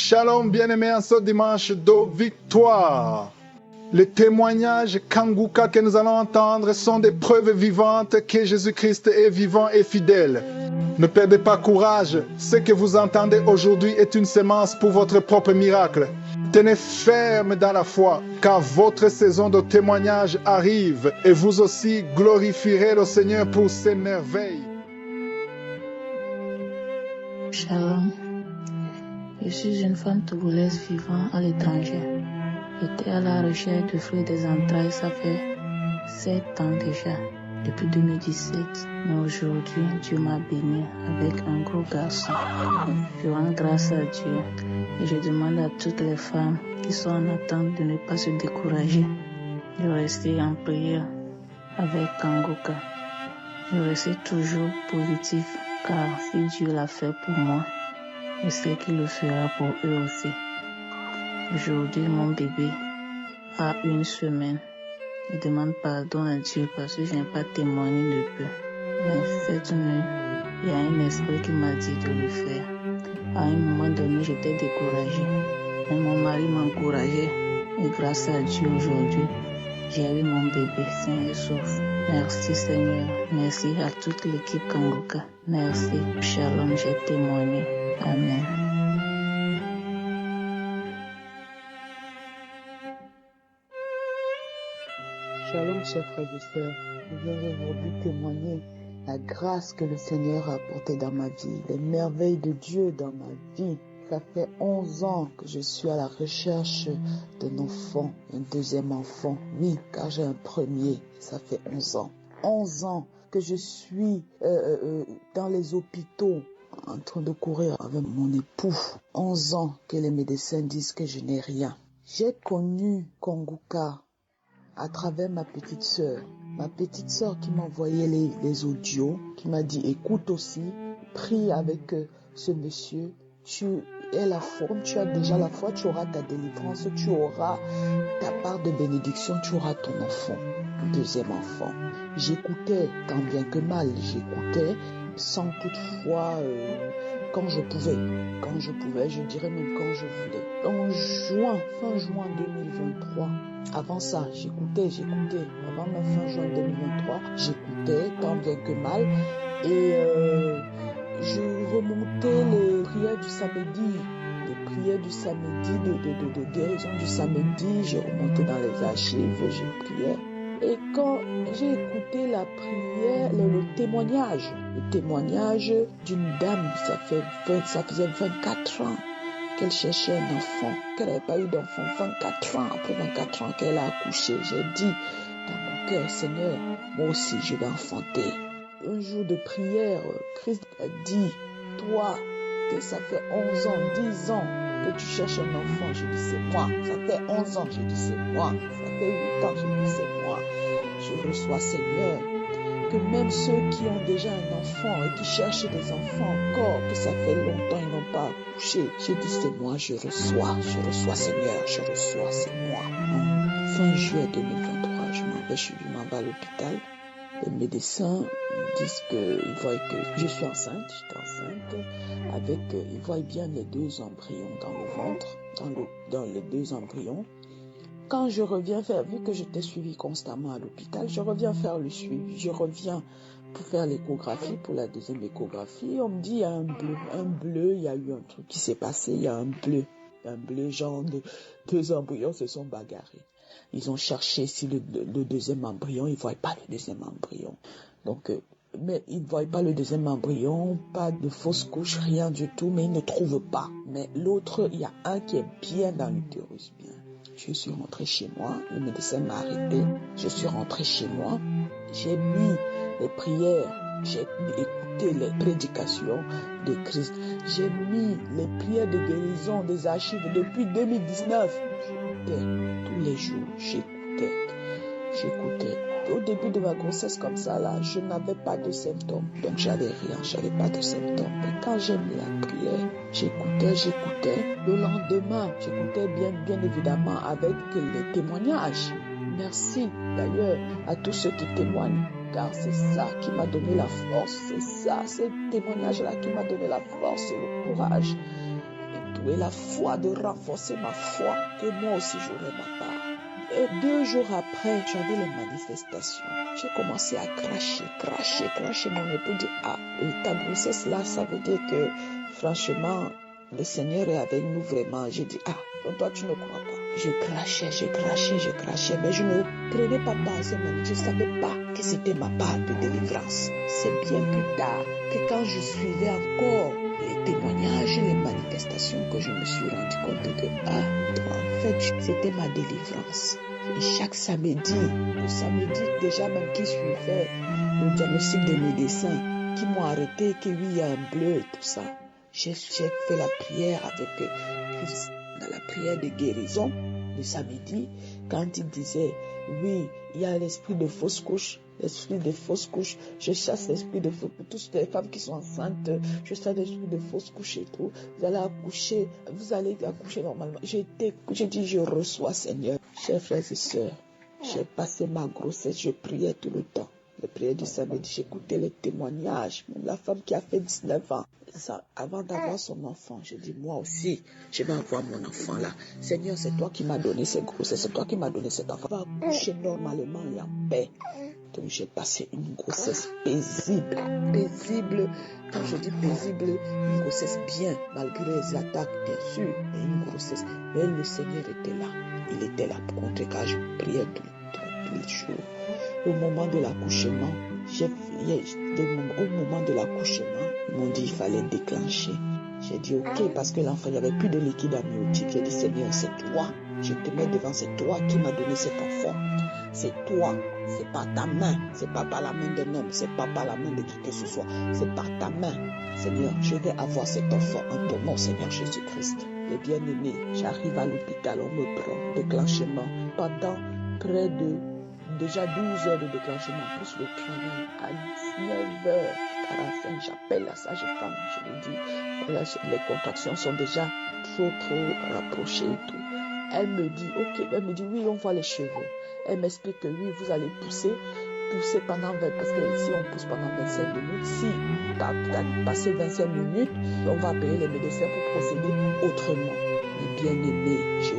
Shalom bien-aimés en ce dimanche de victoire. Les témoignages Kanguka que nous allons entendre sont des preuves vivantes que Jésus-Christ est vivant et fidèle. Ne perdez pas courage. Ce que vous entendez aujourd'hui est une semence pour votre propre miracle. Tenez ferme dans la foi, car votre saison de témoignage arrive et vous aussi glorifierez le Seigneur pour ses merveilles. Shalom. Je suis une femme togolaise vivant à l'étranger. J'étais à la recherche de fruits des entrailles, ça fait 7 ans déjà, depuis 2017. Mais aujourd'hui, Dieu m'a béni avec un gros garçon. Je rends grâce à Dieu et je demande à toutes les femmes qui sont en attente de ne pas se décourager, de rester en prière avec Kanguka. Je reste toujours positif car si Dieu l'a fait pour moi, je sais qu'il le fera pour eux aussi. Aujourd'hui, mon bébé a 1 semaine. Je demande pardon à Dieu parce que je n'ai pas témoigné depuis. Mais cette nuit, il y a un esprit qui m'a dit de le faire. À un moment donné, j'étais découragée. Mais mon mari m'encourageait. Et grâce à Dieu aujourd'hui, j'ai eu mon bébé sain et sauf. Merci Seigneur. Merci à toute l'équipe Kanguka. Merci. Shalom, j'ai témoigné. Amen. Shalom, chers frères et sœurs. Je viens aujourd'hui témoigner la grâce que le Seigneur a apportée dans ma vie, les merveilles de Dieu dans ma vie. Ça fait 11 ans que je suis à la recherche d'un enfant, un deuxième enfant. Oui, car j'ai un premier, ça fait 11 ans. 11 ans que je suis dans les hôpitaux en train de courir avec mon époux. 11 ans que les médecins disent que je n'ai rien. J'ai connu Kanguka à travers ma petite sœur. Ma petite sœur qui m'a envoyé les audios, qui m'a dit écoute aussi, prie avec ce monsieur, tu es la foi, comme tu as déjà la foi, tu auras ta délivrance, tu auras ta part de bénédiction, tu auras ton enfant, deuxième enfant. J'écoutais tant bien que mal, j'écoutais sans toutefois quand je pouvais, je dirais même quand je voulais. Fin juin 2023, avant ça, j'écoutais, avant même fin juin 2023, j'écoutais tant bien que mal et je remontais les prières du samedi, de guérison du samedi, j'ai remonté dans les archives, je priais. Et quand j'ai écouté la prière, le témoignage d'une dame, ça faisait 24 ans qu'elle cherchait un enfant, qu'elle n'avait pas eu d'enfant, 24 ans, après 24 ans qu'elle a accouché, j'ai dit dans mon cœur, Seigneur, moi aussi je vais enfanter. Un jour de prière, Christ a dit, toi, que ça fait 11 ans, 10 ans que tu cherches un enfant, je dis c'est moi. Ça fait 11 ans, je dis c'est moi. Ça fait 8 ans, je dis c'est moi. Je reçois, Seigneur, que même ceux qui ont déjà un enfant et qui cherchent des enfants encore, que ça fait longtemps ils n'ont pas accouché, je dis c'est moi, je reçois Seigneur, c'est moi. Fin juillet 2023, je m'en vais à l'hôpital. Les médecins disent qu'ils voient que je suis enceinte, ils voient bien les 2 embryons dans le ventre, dans les 2 embryons. Quand je reviens faire, vu que j'étais suivie constamment à l'hôpital, je reviens faire le suivi, je reviens pour faire l'échographie, pour la deuxième échographie, on me dit il y a un bleu, il y a eu un truc qui s'est passé, il y a un bleu, genre 2 embryons se sont bagarrés. Ils ont cherché si le deuxième embryon, ils ne voient pas le deuxième embryon. Donc, mais ils ne voient pas le deuxième embryon, pas de fausse couche, rien du tout, mais ils ne trouvent pas. Mais l'autre, il y a un qui est bien dans l'utérus, bien. Je suis rentrée chez moi, le médecin m'a arrêté, je suis rentrée chez moi, j'ai mis les prières, j'ai écouté les prédications de Christ, j'ai mis les prières de guérison des archives depuis 2019. J'écoutais tous les jours, j'écoutais. Au début de ma grossesse comme ça, là, je n'avais pas de symptômes, donc j'avais pas de symptômes. Mais quand j'ai mis la prière, j'écoutais. Le lendemain, j'écoutais bien évidemment avec les témoignages. Merci d'ailleurs à tous ceux qui témoignent, car c'est ça qui m'a donné la force, c'est ce témoignage-là qui m'a donné la force et le courage. Et tout. Et la foi de renforcer ma foi, que moi aussi j'aurai ma part. Et 2 jours après, j'avais les manifestations. J'ai commencé à cracher. Mon époux dit, ta grossesse là, ça veut dire que franchement, le Seigneur est avec nous vraiment. J'ai dit, donc toi tu ne crois pas. Je crachais, mais je ne prenais pas part à ce moment. Je ne savais pas que c'était ma part de délivrance. C'est bien plus tard que quand je suivais encore les témoignages, les manifestations, que je me suis rendu compte que, en fait, c'était ma délivrance. Et chaque samedi, le samedi déjà même qui suivait le diagnostic des médecins, qui m'ont arrêté, que oui, il y a un bleu et tout ça. J'ai fait la prière avec Christ, dans la prière de guérison, le samedi, quand il disait, oui, il y a l'esprit de fausse couche, je chasse l'esprit de fausse couche, pour toutes les femmes qui sont enceintes, je chasse l'esprit de fausse couche et tout, vous allez accoucher normalement. J'ai dit, je reçois, Seigneur. Chers frères et sœurs, j'ai passé ma grossesse, je priais tout le temps. Le prière du samedi, j'écoutais les témoignages, même la femme qui a fait 19 ans. Ça, avant d'avoir son enfant, j'ai dit, moi aussi, je vais avoir mon enfant là. Seigneur, c'est toi qui m'as donné cette grossesse, c'est toi qui m'as donné cet enfant. On va accoucher normalement et en paix. Donc j'ai passé une grossesse paisible. Quand je dis paisible, une grossesse bien, malgré les attaques, bien sûr, mais une grossesse. Mais le Seigneur était là. Il était là pour contrer, car je priais tous les jours. Au moment de l'accouchement, ils m'ont dit qu'il fallait déclencher. J'ai dit ok, parce que l'enfant, il n'y avait plus de liquide amniotique. J'ai dit, Seigneur, c'est toi. Je te mets devant, c'est toi qui m'as donné cet enfant. C'est toi, c'est par ta main, c'est pas par la main d'un homme, c'est pas par la main de qui que ce soit, c'est par ta main. Seigneur, je vais avoir cet enfant en ton nom, Seigneur Jésus-Christ. Les bien-aimés, j'arrive à l'hôpital, on me prend, déclenchement, pendant près de déjà 12 heures de déclenchement, plus le travail à 19h45, j'appelle la sage-femme, je lui dis, voilà, les contractions sont déjà trop rapprochées et tout. Elle me dit, oui, on voit les cheveux. Elle m'explique que oui, vous allez pousser pendant 20, parce que si on pousse pendant 25 minutes, si tu as passé 25 minutes, on va appeler les médecins pour procéder autrement. Mais bien aimé, je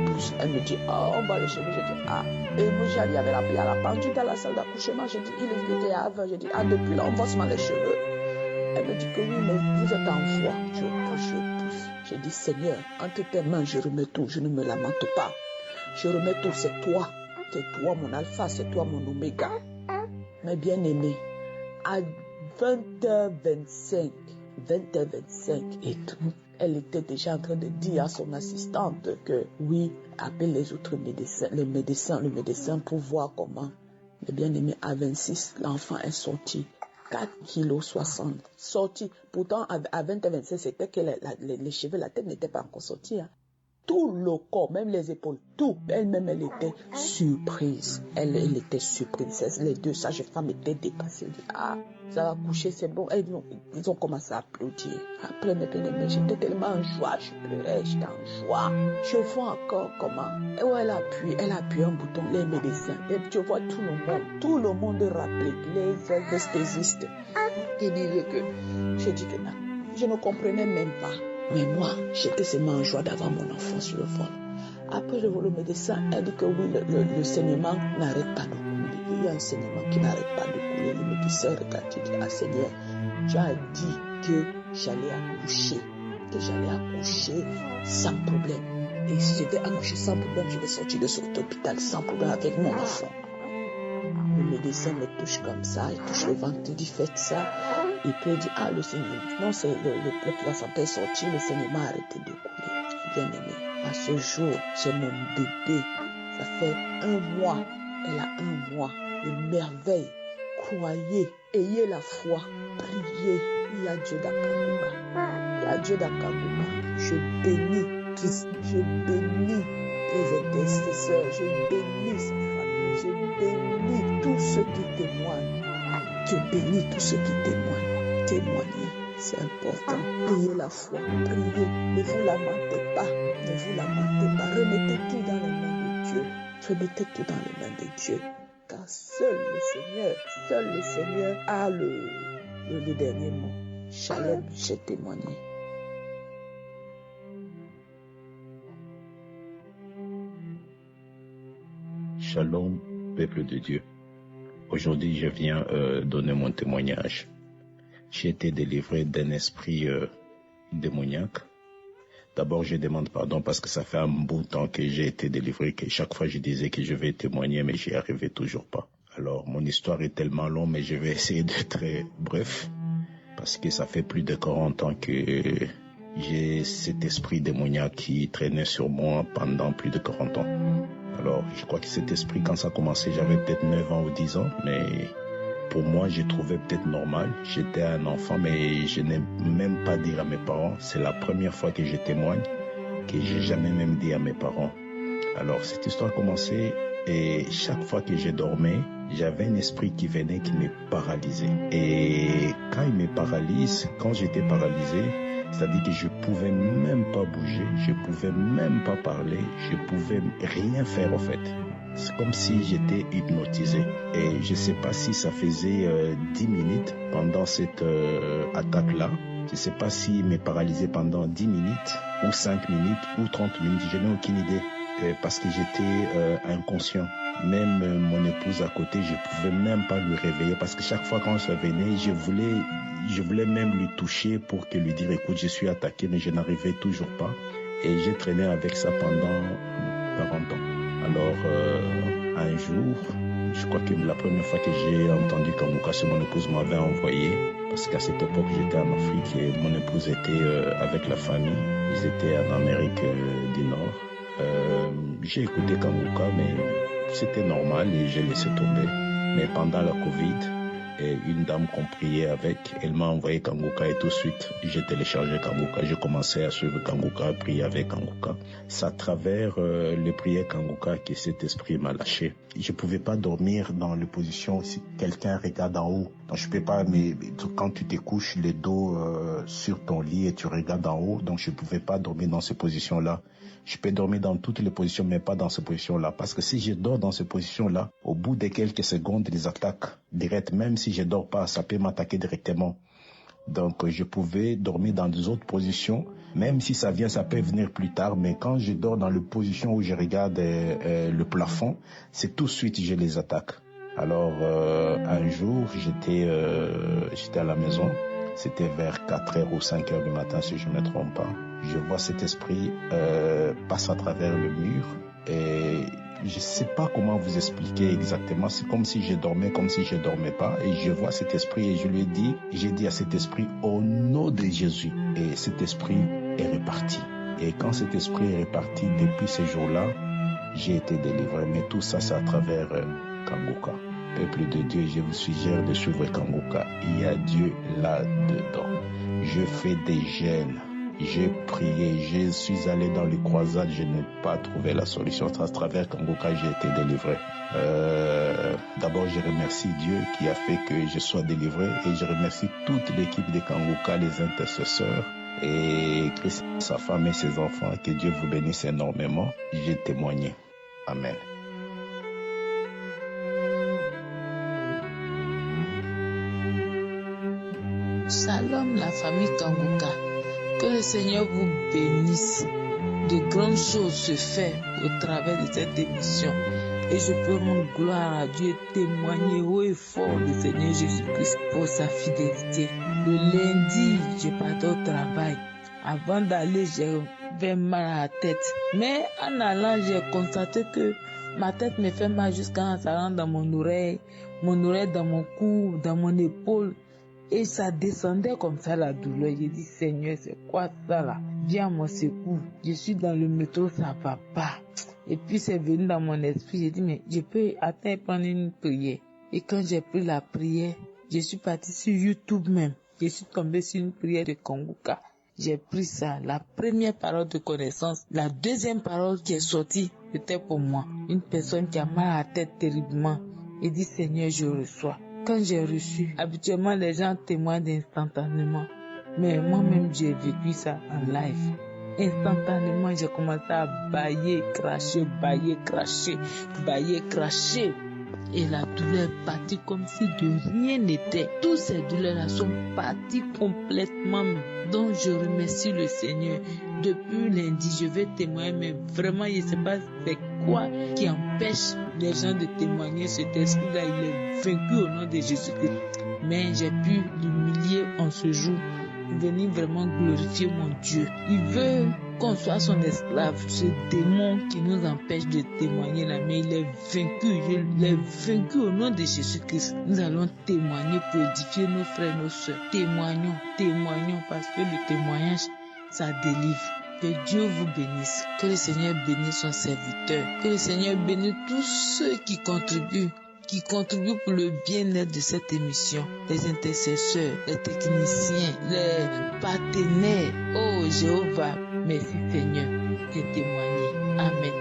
pousse. Elle me dit, on voit les cheveux. Je dis, et moi j'allais, il y a la pendule dans la salle d'accouchement. Je dis, il était à 20. Je dis, depuis là, on voit seulement les cheveux. Elle me dit que oui, mais vous êtes en foi. Je pousse. J'ai dit, Seigneur, entre tes mains, je remets tout. Je ne me lamente pas. Je remets tout, c'est toi. C'est toi mon alpha, c'est toi mon oméga. Mais bien aimé, à 20h25 et tout, elle était déjà en train de dire à son assistante que oui, appelle les autres médecins, le médecin pour voir comment. Mais bien aimé, à 26, l'enfant est sorti. 4,60 kg sorti. Pourtant, à 20h25, c'était que les cheveux, la tête n'était pas encore sortie. Tout le corps, même les épaules, tout. Elle-même, elle était surprise. Elle était surprise. Les deux sages-femmes étaient dépassées. Ça va coucher, c'est bon. Ils ont commencé à applaudir. Après, mais j'étais tellement en joie. Je pleurais, j'étais en joie. Je vois encore comment. Et où elle a appuyé un bouton, les médecins. Et tu vois tout le monde rappelé, les anesthésistes. Qui disaient que, je dis que non, je ne comprenais même pas. Mais moi, j'étais seulement en joie d'avoir mon enfant sur le ventre. Après, le médecin a dit que oui, le saignement n'arrête pas de couler. Il y a un saignement qui n'arrête pas de couler. Le médecin regarde et dit, Seigneur, tu as dit que j'allais accoucher sans problème. Et si je vais accoucher sans problème, je vais sortir de cet hôpital sans problème avec mon enfant. Le médecin me touche comme ça, il touche le ventre, il dit, faites ça. Et puis il dit, le saignement. Non, c'est le placenta est sorti, le saignement a arrêté de couler. Bien aimé, à ce jour, j'ai mon bébé. Ça fait 1 mois. Elle a 1 mois. De merveille. Croyez, ayez la foi, priez. Il y a Dieu d'Akakuka. Je bénis Christ, je bénis les intercesseurs, je bénis sa famille, je bénis tous ceux qui témoignent. Je bénis tous ceux qui témoignent. Témoignez, c'est important. Ayez la foi, priez. Ne vous lamentez pas. Remettez tout dans les mains de Dieu. Remettez tout dans les mains de Dieu. Car seul le Seigneur a le dernier mot. Shalom, j'ai témoigné. Shalom, peuple de Dieu. Aujourd'hui, je viens donner mon témoignage. J'ai été délivré d'un esprit démoniaque. D'abord, je demande pardon parce que ça fait un bout de temps que j'ai été délivré, que chaque fois je disais que je vais témoigner, mais j'y arrivais toujours pas. Alors, mon histoire est tellement longue, mais je vais essayer d'être très bref, parce que ça fait plus de 40 ans que j'ai cet esprit démoniaque qui traînait sur moi pendant plus de 40 ans. Alors, je crois que cet esprit, quand ça a commencé, j'avais peut-être 9 ans ou 10 ans, mais pour moi, j'ai trouvé peut-être normal. J'étais un enfant, mais je n'ai même pas dit à mes parents. C'est la première fois que je témoigne, que j'ai jamais même dit à mes parents. Alors, cette histoire a commencé et chaque fois que je dormais, j'avais un esprit qui venait, qui me paralysait. Et quand il me paralyse, quand j'étais paralysé, c'est-à-dire que je pouvais même pas bouger, je pouvais même pas parler, je pouvais rien faire en fait. C'est comme si j'étais hypnotisé. Et je sais pas si ça faisait 10 minutes pendant cette attaque-là. Je sais pas s'il m'est paralysé pendant 10 minutes ou 5 minutes ou 30 minutes. Je n'ai aucune idée parce que j'étais inconscient. Même mon épouse à côté, je pouvais même pas lui réveiller parce que chaque fois quand je venais, je voulais même lui toucher pour que lui dire écoute, je suis attaqué, mais je n'arrivais toujours pas. Et j'ai traîné avec ça pendant 40 ans. Alors, un jour, je crois que la première fois que j'ai entendu Kanguka, c'est mon épouse m'avait envoyé, parce qu'à cette époque, j'étais en Afrique et mon épouse était avec la famille. Ils étaient en Amérique du Nord. J'ai écouté Kanguka, mais c'était normal et j'ai laissé tomber. Mais pendant la Covid, une dame qu'on priait avec, elle m'a envoyé Kanguka et tout de suite, j'ai téléchargé Kanguka. J'ai commencé à suivre Kanguka, à prier avec Kanguka. C'est à travers les prières Kanguka que cet esprit m'a lâché. Je pouvais pas dormir dans les positions si quelqu'un regarde en haut. Donc je peux pas, mais quand tu te couches le dos sur ton lit et tu regardes en haut, donc je pouvais pas dormir dans ces positions-là. Je peux dormir dans toutes les positions, mais pas dans ces positions-là. Parce que si je dors dans ces positions-là, au bout de quelques secondes, les attaques directes, même si je dors pas, ça peut m'attaquer directement. Donc, je pouvais dormir dans des autres positions. Même si ça vient, ça peut venir plus tard. Mais quand je dors dans les positions où je regarde le plafond, c'est tout de suite je les attaque. Alors, un jour, j'étais à la maison. C'était vers 4h ou 5h du matin, si je ne me trompe pas. Je vois cet esprit passer à travers le mur et je ne sais pas comment vous expliquer exactement. C'est comme si je dormais, comme si je ne dormais pas. Et je vois cet esprit et j'ai dit à cet esprit au nom de Jésus. Et cet esprit est reparti. Et quand cet esprit est reparti, depuis ce jour-là, j'ai été délivré. Mais tout ça, c'est à travers Kanguka. Peuple de Dieu, je vous suggère de suivre Kanguka. Il y a Dieu là-dedans. Je fais des jeûnes. J'ai prié, je suis allé dans les croisades, je n'ai pas trouvé la solution. À travers Kanguka, j'ai été délivré. D'abord, je remercie Dieu qui a fait que je sois délivré et je remercie toute l'équipe de Kanguka, les intercesseurs et Christ, sa femme et ses enfants. Que Dieu vous bénisse énormément. J'ai témoigné. Amen. Shalom la famille Kanguka. Que le Seigneur vous bénisse. De grandes choses se font au travers de cette émission. Et je peux rendre gloire à Dieu et témoigner haut et fort du Seigneur Jésus-Christ pour sa fidélité. Le lundi, je partais au travail. Avant d'aller, j'avais mal à la tête. Mais en allant, j'ai constaté que ma tête me fait mal jusqu'à ça rentre dans mon oreille dans mon cou, dans mon épaule. Et ça descendait comme ça la douleur. J'ai dit Seigneur, c'est quoi ça là? Viens à mon secours. Je suis dans le métro, ça va pas. Et puis c'est venu dans mon esprit. J'ai dit mais je peux attendre prendre une prière. Et quand j'ai pris la prière, je suis parti sur YouTube même. Je suis tombé sur une prière de Kanguka. J'ai pris ça, la première parole de connaissance. La deuxième parole qui est sortie, c'était pour moi. Une personne qui a mal à la tête terriblement. Et dit Seigneur, je reçois. Quand j'ai reçu, habituellement les gens témoignent instantanément. Mais moi-même, j'ai vécu ça en live. Instantanément, j'ai commencé à bailler, cracher. Et la douleur est partie comme si de rien n'était. Toutes ces douleurs-là sont parties complètement. Donc, je remercie le Seigneur. Depuis lundi, je vais témoigner, mais vraiment, je ne sais pas c'est quoi qui empêche les gens de témoigner. Cet esprit-là, il est vaincu au nom de Jésus-Christ. Mais j'ai pu l'humilier en ce jour, venir vraiment glorifier mon Dieu. Il veut qu'on soit son esclave, ce démon qui nous empêche de témoigner là, mais il est vaincu, il est vaincu au nom de Jésus-Christ. Nous allons témoigner pour édifier nos frères, nos soeurs. Témoignons, parce que le témoignage, ça délivre. Que Dieu vous bénisse, que le Seigneur bénisse son serviteur, que le Seigneur bénisse tous ceux qui contribuent pour le bien-être de cette émission, les intercesseurs, les techniciens, les partenaires. Oh Jéhovah, merci Seigneur de témoigner. Amen.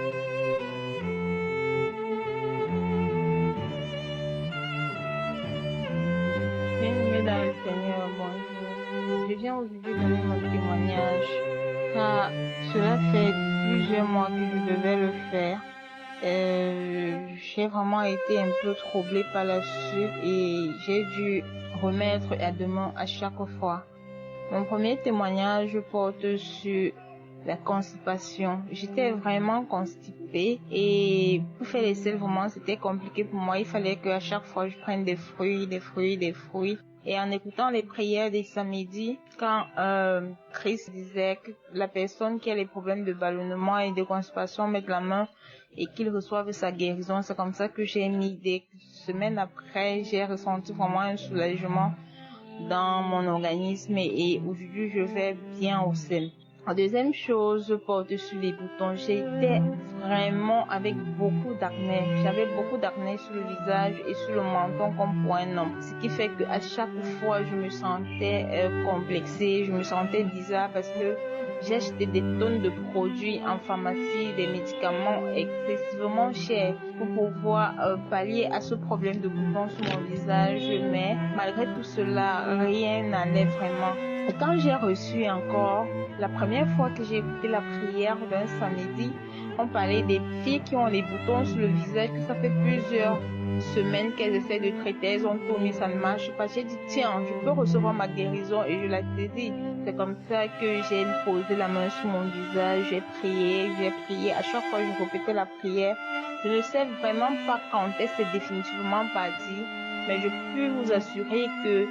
Bienvenue dans le Seigneur, bonjour. Je viens aujourd'hui donner mon témoignage, car cela fait plusieurs mois que je devais le faire. J'ai vraiment été un peu troublée par la suite et j'ai dû remettre à demain à chaque fois. Mon premier témoignage porte sur la constipation. J'étais vraiment constipée et pour faire les selles, vraiment, c'était compliqué pour moi. Il fallait qu'à chaque fois, je prenne des fruits. Et en écoutant les prières des samedis, quand Christ disait que la personne qui a les problèmes de ballonnement et de constipation mette la main et qu'il reçoive sa guérison, c'est comme ça que j'ai mis des semaines après, j'ai ressenti vraiment un soulagement dans mon organisme et aujourd'hui je vais bien au sein. La deuxième chose porte sur les boutons. J'étais vraiment avec beaucoup d'acné. J'avais beaucoup d'acné sur le visage et sur le menton comme pour un homme. Ce qui fait qu'à chaque fois, je me sentais complexée, je me sentais bizarre parce que j'ai acheté des tonnes de produits en pharmacie, des médicaments excessivement chers pour pouvoir pallier à ce problème de boutons sur mon visage. Mais malgré tout cela, rien n'allait vraiment. Et quand j'ai reçu encore, la première fois que j'ai écouté la prière d'un samedi, on parlait des filles qui ont les boutons sur le visage, que ça fait plusieurs semaines qu'elles essaient de traiter, elles ont tout mis, ça ne marche pas. J'ai dit, tiens, je peux recevoir ma guérison et je l'ai saisie. C'est comme ça que j'ai posé la main sur mon visage, j'ai prié. À chaque fois, je répétais la prière. Je ne sais vraiment pas quand c'est définitivement parti, mais je peux vous assurer que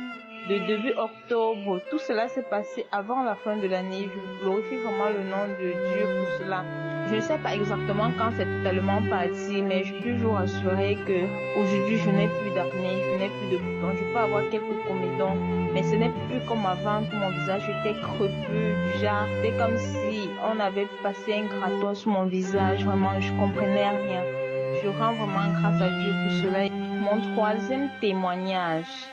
de début octobre, tout cela s'est passé avant la fin de l'année. Je glorifie vraiment le nom de Dieu pour cela. Je ne sais pas exactement quand c'est totalement parti, mais je peux vous assurer que aujourd'hui je n'ai plus d'acné, je n'ai plus de boutons. Je peux avoir quelques comédons, mais ce n'est plus comme avant que mon visage était crepeux, du genre, c'est comme si on avait passé un gratton sur mon visage. Vraiment, je comprenais rien. Je rends vraiment grâce à Dieu pour cela. Mon troisième témoignage,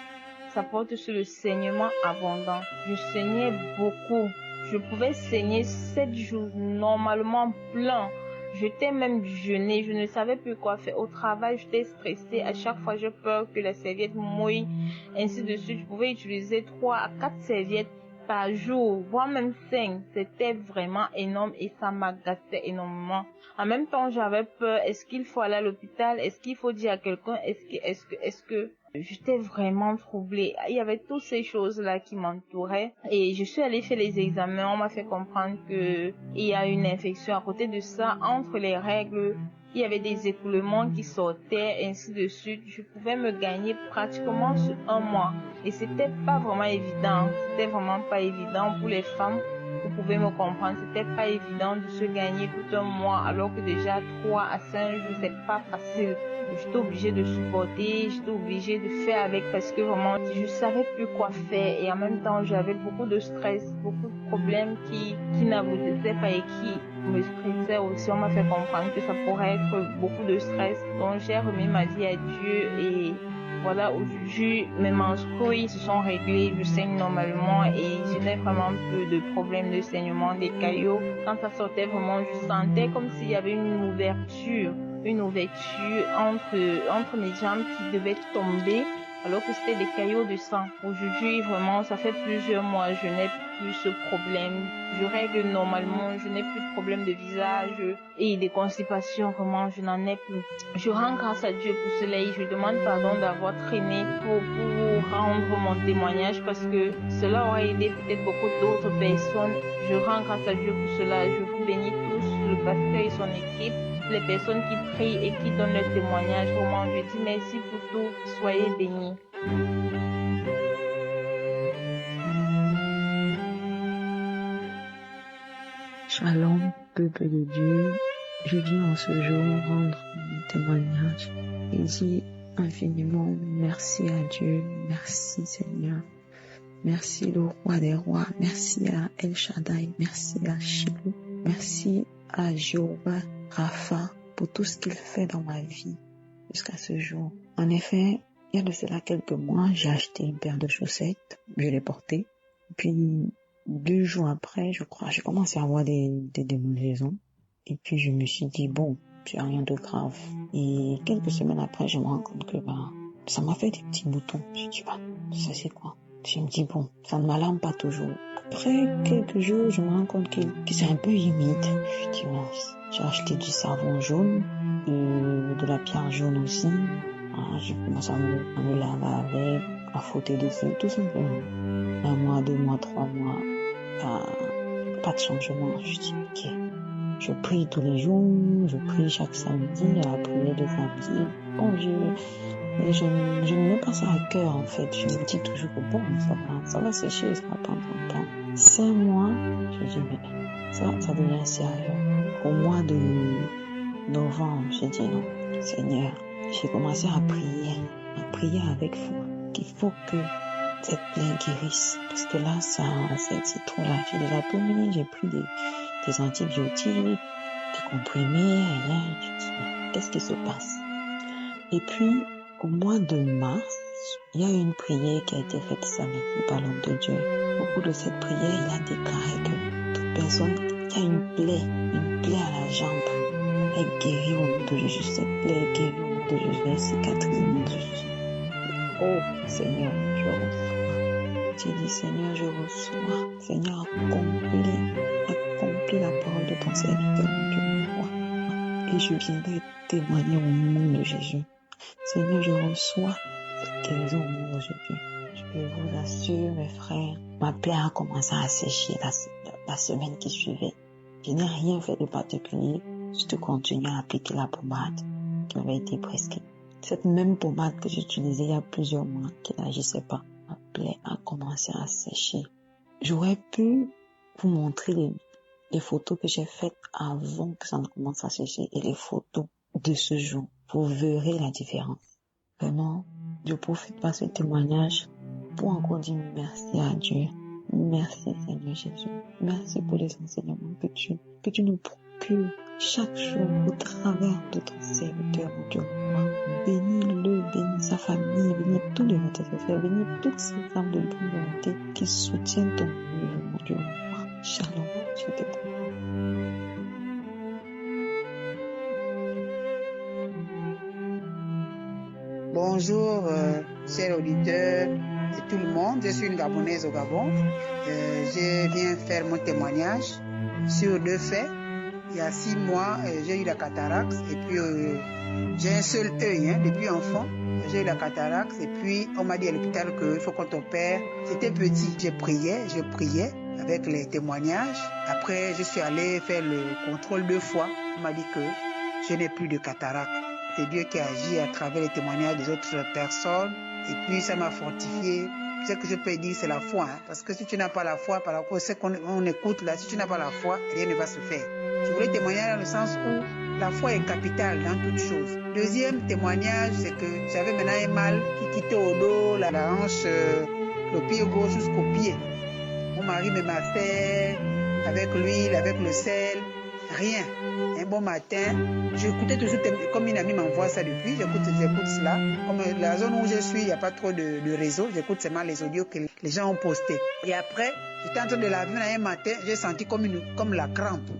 ça porte sur le saignement abondant. Je saignais beaucoup. Je pouvais saigner 7 jours normalement plein. J'étais même jeûnée. Je ne savais plus quoi faire. Au travail, j'étais stressée. À chaque fois, j'ai peur que la serviette mouille. Ainsi de suite, je pouvais utiliser 3 à 4 serviettes par jour, voire même 5. C'était vraiment énorme et ça m'agaçait énormément. En même temps, j'avais peur. Est-ce qu'il faut aller à l'hôpital? Est-ce qu'il faut dire à quelqu'un? Est-ce que j'étais vraiment troublée. Il y avait toutes ces choses-là qui m'entouraient. Et je suis allée faire les examens. On m'a fait comprendre que il y a une infection. À côté de ça, entre les règles, il y avait des écoulements qui sortaient, ainsi de suite. Je pouvais me gagner pratiquement sur 1 mois. Et c'était pas vraiment évident. C'était vraiment pas évident pour les femmes. Vous pouvez me comprendre, c'était pas évident de se gagner tout 1 mois, alors que déjà 3 à 5 jours, c'est pas facile. J'étais obligée de supporter, j'étais obligée de faire avec parce que vraiment, je savais plus quoi faire et en même temps, j'avais beaucoup de stress, beaucoup de problèmes qui n'aboutaient pas et qui me stressaient aussi. On m'a fait comprendre que ça pourrait être beaucoup de stress. Donc, j'ai remis ma vie à Dieu et voilà, aujourd'hui, mes menstrues se sont réglées, je saigne normalement et je n'ai vraiment peu de problèmes de saignement des caillots. Quand ça sortait vraiment, je sentais comme s'il y avait une ouverture entre mes jambes qui devait tomber alors que c'était des caillots de sang. Aujourd'hui, vraiment, ça fait plusieurs mois, je n'ai plus ce problème. Je règle normalement, je n'ai plus de problème de visage et des constipations, vraiment, je n'en ai plus. Je rends grâce à Dieu pour cela et je demande pardon d'avoir traîné pour rendre mon témoignage parce que cela aurait aidé peut-être beaucoup d'autres personnes. Je rends grâce à Dieu pour cela. Je vous bénis tous, le pasteur et son équipe. les personnes qui prient et qui donnent leur témoignage. Vraiment, je dis merci pour tout. Soyez bénis. Shalom, peuple de Dieu. Je viens en ce jour rendre mon témoignage et dire infiniment merci à Dieu, merci Seigneur, merci le roi des rois, merci à El Shaddai, merci à Shilou, merci à Jéhovah Rapha pour tout ce qu'il fait dans ma vie jusqu'à ce jour. En effet, il y a de cela quelques mois, j'ai acheté une paire de chaussettes, je l'ai portée, puis 2 jours après, je crois, j'ai commencé à avoir des démangeaisons. Et puis je me suis dit, bon, c'est rien de grave. Et quelques semaines après, je me rends compte que ça m'a fait des petits boutons. Je dis, ça c'est quoi? Je me dis, bon, ça ne m'alarme pas toujours. Après quelques jours, je me rends compte que c'est un peu humide. Je dis, mince, j'ai acheté du savon jaune, de la pierre jaune aussi. J'ai commencé à me laver avec, à frotter dessus, tout simplement. 1 mois, 2 mois, 3 mois, pas de changement. Je dis, ok. Je prie tous les jours, je prie chaque samedi, à la prière de samedi. Bon, je ne mets pas ça à cœur, en fait. Je me dis toujours que bon, ça va sécher, ça va prendre son temps. 5 mois, je dis, mais ça devient sérieux. Au mois de novembre, j'ai dit non, Seigneur, j'ai commencé à prier avec foi, qu'il faut que cette plaie guérisse. Parce que là, c'est trop là. J'ai déjà tout mis, j'ai pris des antibiotiques, des comprimés, et là, je dis, qu'est-ce qui se passe? Et puis, au mois de mars, il y a une prière qui a été faite samedi par l'homme de Dieu. Au cours de cette prière, il a déclaré que toute personne qui a une plaie à la jambe, est guérie au nom de Jésus. Cette plaie est guérie au nom de Jésus, elle cicatrise au nom de Jésus. Oh, Seigneur, je reçois. J'ai dit, Seigneur, je reçois. Seigneur, accomplis la parole de ton serviteur, mon Dieu, mon roi. Et je viendrai témoigner au nom de Jésus. Seigneur, je reçois cette guérison au nom de Jésus. Je vous assure, mes frères, ma plaie a commencé à sécher la semaine qui suivait. Je n'ai rien fait de particulier, juste continuer à appliquer la pommade qui m'avait été prescrite. Cette même pommade que j'utilisais il y a plusieurs mois, qui n'agissait pas, ma plaie a commencé à sécher. J'aurais pu vous montrer les photos que j'ai faites avant que ça ne commence à sécher et les photos de ce jour. Vous verrez la différence. Vraiment, je profite par ce témoignage pour encore dire merci à Dieu. Merci Seigneur Jésus. Merci pour les enseignements que tu nous procures chaque jour au travers de ton serviteur, mon Dieu. Bénis-le, bénis sa famille, bénis tous les frères, bénis toutes ces âmes de bonne volonté qui soutiennent ton œuvre, mon Dieu. Shalom, je te prie. Bonjour, chers auditeurs et tout le monde. Je suis une Gabonaise au Gabon. Je viens faire mon témoignage sur 2 faits. Il y a 6 mois, j'ai eu la cataracte et puis j'ai un seul œil depuis enfant. J'ai eu la cataracte et puis on m'a dit à l'hôpital qu'il faut qu'on t'opère. C'était petit. Je priais avec les témoignages. Après, je suis allé faire le contrôle 2 fois. On m'a dit que je n'ai plus de cataracte. C'est Dieu qui agit à travers les témoignages des autres personnes. Et puis, ça m'a fortifié. Ce que je peux dire, c'est la foi. Parce que si tu n'as pas la foi, par rapport à ce qu'on écoute là, si tu n'as pas la foi, rien ne va se faire. Je voulais témoigner dans le sens où la foi est capitale dans toute chose. Deuxième témoignage, c'est que j'avais maintenant un mal qui quittait au dos, la hanche, le pied gauche jusqu'au pied. Mon mari me massait avec l'huile, avec le sel, rien. Un bon matin, j'écoutais toujours, comme une amie m'envoie ça depuis, j'écoute cela. Comme la zone où je suis, il n'y a pas trop de réseau, j'écoute seulement les audios que les gens ont postés. Et après, j'étais en train de laver un matin, j'ai senti comme la crampe.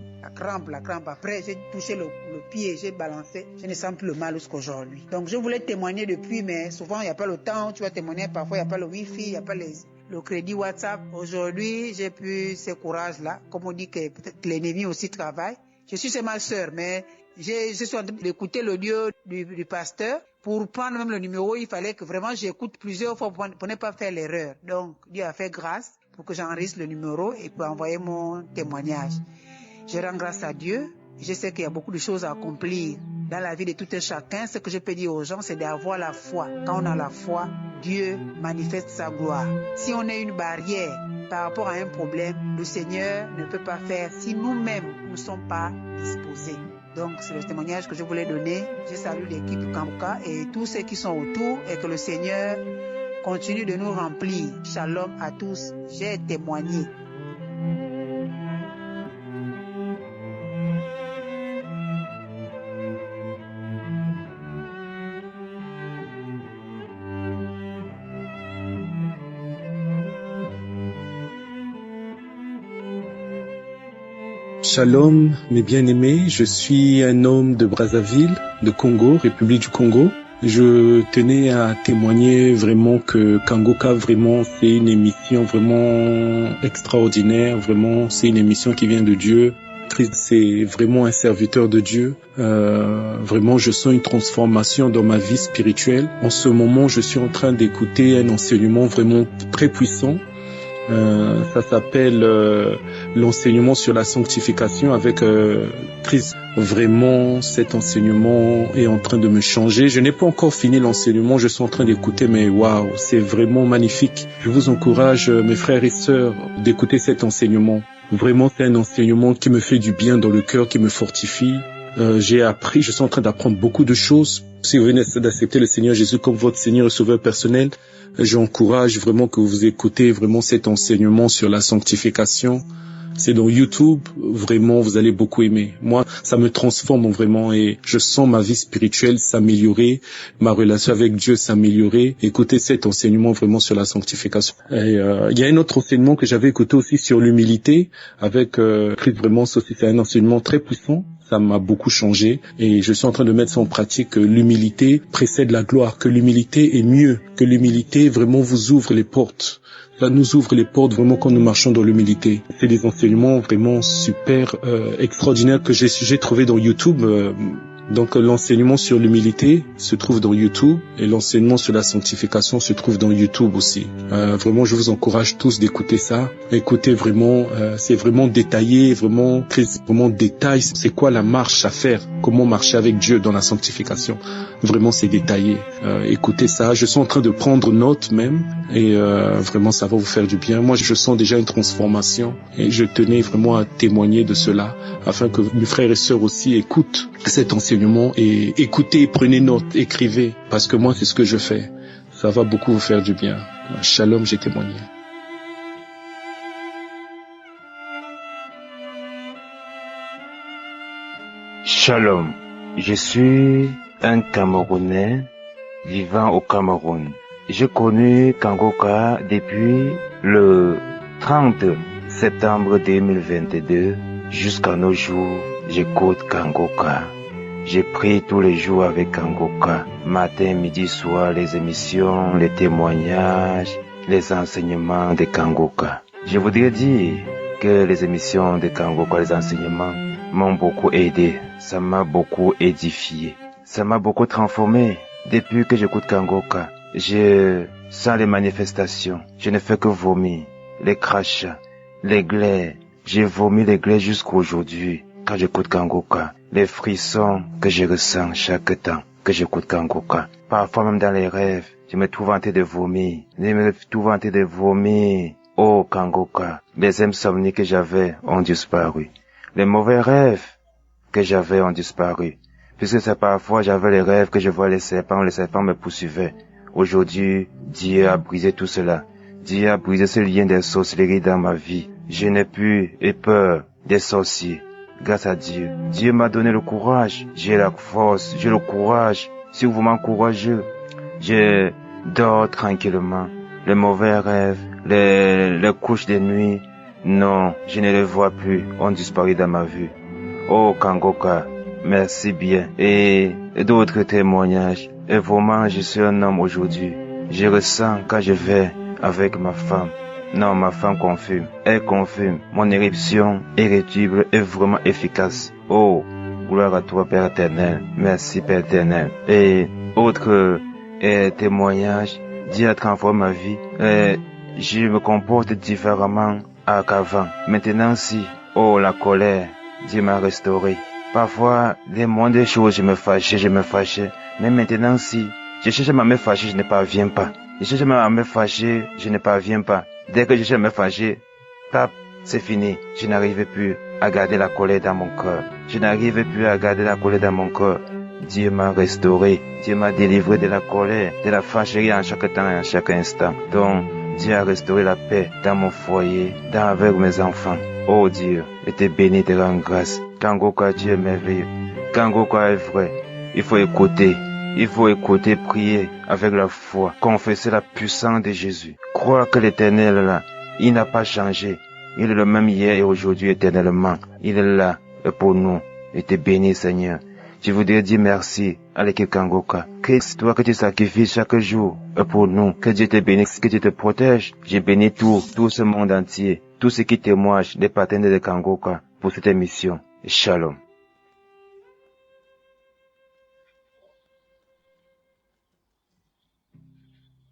La crampe. Après, j'ai touché le pied, j'ai balancé. Je ne sens plus le mal jusqu'aujourd'hui. Donc, je voulais témoigner depuis, mais souvent, il n'y a pas le temps. Tu vas témoigner, parfois, il n'y a pas le wifi, il n'y a pas le crédit WhatsApp. Aujourd'hui, j'ai plus ce courage-là. Comme on dit que peut-être l'ennemi aussi travaille. Je suis ma sœur, mais je suis en train d'écouter l'audio du pasteur. Pour prendre même le numéro, il fallait que vraiment j'écoute plusieurs fois pour ne pas faire l'erreur. Donc, Dieu a fait grâce pour que j'enregistre le numéro et pour envoyer mon témoignage. Je rends grâce à Dieu Je sais qu'il y a beaucoup de choses à accomplir dans la vie de tout un chacun. Ce que je peux dire aux gens, c'est d'avoir la foi. Quand on a la foi, Dieu manifeste sa gloire. Si on a une barrière par rapport à un problème, le Seigneur ne peut pas faire si nous-mêmes ne sommes pas disposés. Donc, c'est le témoignage que je voulais donner. Je salue l'équipe du Kanguka et tous ceux qui sont autour et que le Seigneur continue de nous remplir. Shalom à tous. J'ai témoigné. Shalom, mes bien-aimés, je suis un homme de Brazzaville, de Congo, République du Congo. Je tenais à témoigner vraiment que Kanguka, vraiment, c'est une émission vraiment extraordinaire, vraiment, c'est une émission qui vient de Dieu. Christ, c'est vraiment un serviteur de Dieu. Vraiment, je sens une transformation dans ma vie spirituelle. En ce moment, je suis en train d'écouter un enseignement vraiment très puissant. Ça s'appelle l'enseignement sur la sanctification avec Christ. Vraiment, cet enseignement est en train de me changer. Je n'ai pas encore fini l'enseignement, je suis en train d'écouter, mais waouh, c'est vraiment magnifique. Je vous encourage, mes frères et sœurs, d'écouter cet enseignement. Vraiment, c'est un enseignement qui me fait du bien dans le cœur, qui me fortifie. J'ai appris, je suis en train d'apprendre beaucoup de choses. Si vous venez d'accepter le Seigneur Jésus comme votre Seigneur et Sauveur personnel, j'encourage vraiment que vous écoutez vraiment cet enseignement sur la sanctification. C'est dans YouTube, vraiment, vous allez beaucoup aimer. Moi, ça me transforme vraiment et je sens ma vie spirituelle s'améliorer, ma relation avec Dieu s'améliorer. Écoutez cet enseignement vraiment sur la sanctification. Et il y a un autre enseignement que j'avais écouté aussi sur l'humilité avec Christ. Vraiment, ça aussi, c'est un enseignement très puissant. Ça m'a beaucoup changé et je suis en train de mettre ça en pratique, que l'humilité précède la gloire, que l'humilité est mieux, que l'humilité vraiment vous ouvre les portes. Ça nous ouvre les portes vraiment quand nous marchons dans l'humilité. C'est des enseignements vraiment super extraordinaires que j'ai trouvé dans YouTube. Donc l'enseignement sur l'humilité se trouve dans YouTube et l'enseignement sur la sanctification se trouve dans YouTube aussi. Vraiment, je vous encourage tous d'écouter ça. Écoutez vraiment, c'est vraiment détaillé, vraiment détail. C'est quoi la marche à faire? Comment marcher avec Dieu dans la sanctification? Vraiment, c'est détaillé. Écoutez ça. Je suis en train de prendre note même et vraiment, ça va vous faire du bien. Moi, je sens déjà une transformation et je tenais vraiment à témoigner de cela afin que mes frères et sœurs aussi écoutent cet enseignement et écoutez, prenez note, écrivez, parce que moi, c'est ce que je fais. Ça va beaucoup vous faire du bien. Shalom, j'ai témoigné. Shalom, je suis un Camerounais vivant au Cameroun. J'ai connu Kanguka depuis le 30 septembre 2022 jusqu'à nos jours. J'écoute Kanguka. J'ai pris tous les jours avec Kanguka. Matin, midi, soir, les émissions, les témoignages, les enseignements de Kanguka. Je voudrais dire que les émissions de Kanguka, les enseignements m'ont beaucoup aidé. Ça m'a beaucoup édifié. Ça m'a beaucoup transformé. Depuis que j'écoute Kanguka, je sens les manifestations. Je ne fais que vomir. Les crachats, les glaies. J'ai vomi les glaies jusqu'aujourd'hui. Quand j'écoute Kanguka, les frissons que je ressens chaque temps que j'écoute Kanguka. Parfois même dans les rêves, je me trouve en train de vomir. Oh Kanguka, les insomnies que j'avais ont disparu. Les mauvais rêves que j'avais ont disparu. Puisque c'est parfois j'avais les rêves que je vois les serpents me poursuivaient. Aujourd'hui, Dieu a brisé tout cela. Dieu a brisé ce lien des sorcelleries dans ma vie. Je n'ai plus peur des sorciers. Grâce à Dieu. Dieu m'a donné le courage. J'ai la force, j'ai le courage. Si vous m'encouragez, je dors tranquillement. Les mauvais rêves, les couches de nuit, non, je ne les vois plus. Ont disparu dans ma vue. Oh Kanguka, merci bien. Et d'autres témoignages. Et vraiment, je suis un homme aujourd'hui. Je ressens quand je vais avec ma femme. Non, ma femme confirme. Elle confirme. Mon éruption irréductible est vraiment efficace. Oh, gloire à toi, Père éternel. Merci, Père éternel. Et autre témoignage, Dieu a transformé ma vie. Je me comporte différemment qu'avant. Maintenant, si, oh, la colère, Dieu m'a restauré. Parfois, les moindres choses, je me fâchais. Mais maintenant, si je cherche à me fâcher, je ne parviens pas. Je cherche à me fâcher, je ne parviens pas. Dès que je cherche à me fâcher, pap, c'est fini. Je n'arrive plus à garder la colère dans mon cœur. Dieu m'a restauré. Dieu m'a délivré de la colère, de la fâcherie en chaque temps et en chaque instant. Donc, Dieu a restauré la paix dans mon foyer, avec mes enfants. Oh Dieu, et te bénis, te rends grâce. Kangoka, Dieu est merveilleux. Kangoka est vrai. Il faut écouter, prier avec la foi, confesser la puissance de Jésus. Croire que l'Éternel est là. Il n'a pas changé. Il est le même hier et aujourd'hui éternellement. Il est là pour nous. Et te bénis, Seigneur. Je voudrais dire merci à l'équipe Kangoka. Que c'est toi que tu sacrifies chaque jour pour nous. Que Dieu te bénisse, que Dieu te protège. Je bénis tout ce monde entier. Tous ceux qui témoignent des partenaires de Kangoka pour cette émission. Shalom.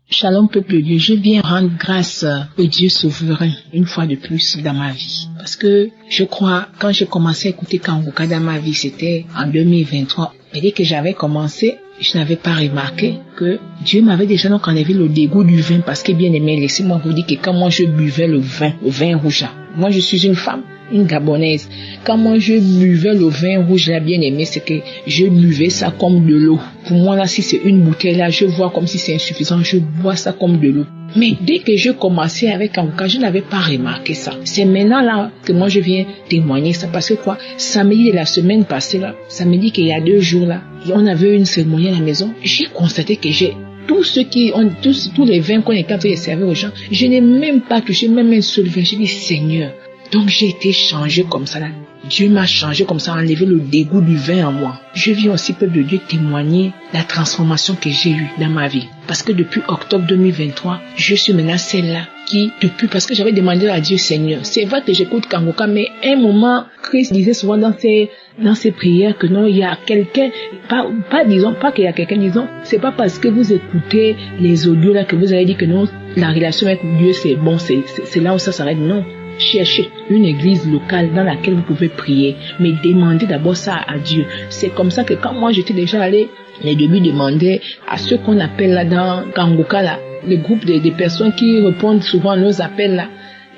Shalom peuple de Dieu, je viens rendre grâce au Dieu souverain une fois de plus dans ma vie. Parce que je crois, quand j'ai commencé à écouter Kangoka dans ma vie, c'était en 2023. Et dès que j'avais commencé, je n'avais pas remarqué que Dieu m'avait déjà donc enlevé le dégoût du vin. Parce que bien aimé, laissez-moi vous dire que quand moi je buvais le vin rouge, moi je suis une femme, une Gabonaise. Quand moi je buvais le vin rouge là, bien aimé, c'est que je buvais ça comme de l'eau. Pour moi là, si c'est une bouteille là, je vois comme si c'est insuffisant, je bois ça comme de l'eau. Mais dès que je commençais avec Kangoka, je n'avais pas remarqué ça. C'est maintenant là que moi je viens témoigner ça. Parce que quoi, samedi de la semaine passée là, samedi qu'il y a 2 jours là, on avait une cérémonie à la maison. J'ai constaté que tous les vins qu'on était en train de servir aux gens, je n'ai même pas touché même un seul vin. J'ai dit Seigneur. Donc j'ai été changé comme ça là. Dieu m'a changé comme ça, enlevé le dégoût du vin en moi. Je viens aussi, peuple de Dieu, témoigner la transformation que j'ai eue dans ma vie. Parce que depuis octobre 2023, je suis maintenant celle-là parce que j'avais demandé à Dieu, Seigneur, c'est vrai que j'écoute Kangoka, mais à un moment, Christ disait souvent dans ses prières que non, il y a quelqu'un, pas qu'il y a quelqu'un, disons, c'est pas parce que vous écoutez les audios là que vous allez dire que non, la relation avec Dieu c'est bon, c'est là où ça s'arrête, non. Cherchez une église locale dans laquelle vous pouvez prier, mais demandez d'abord ça à Dieu. C'est comme ça que quand moi j'étais déjà allé, les débuts demandaient à ceux qu'on appelle là dans Kangoka là, le groupe des personnes qui répondent souvent à nos appels là,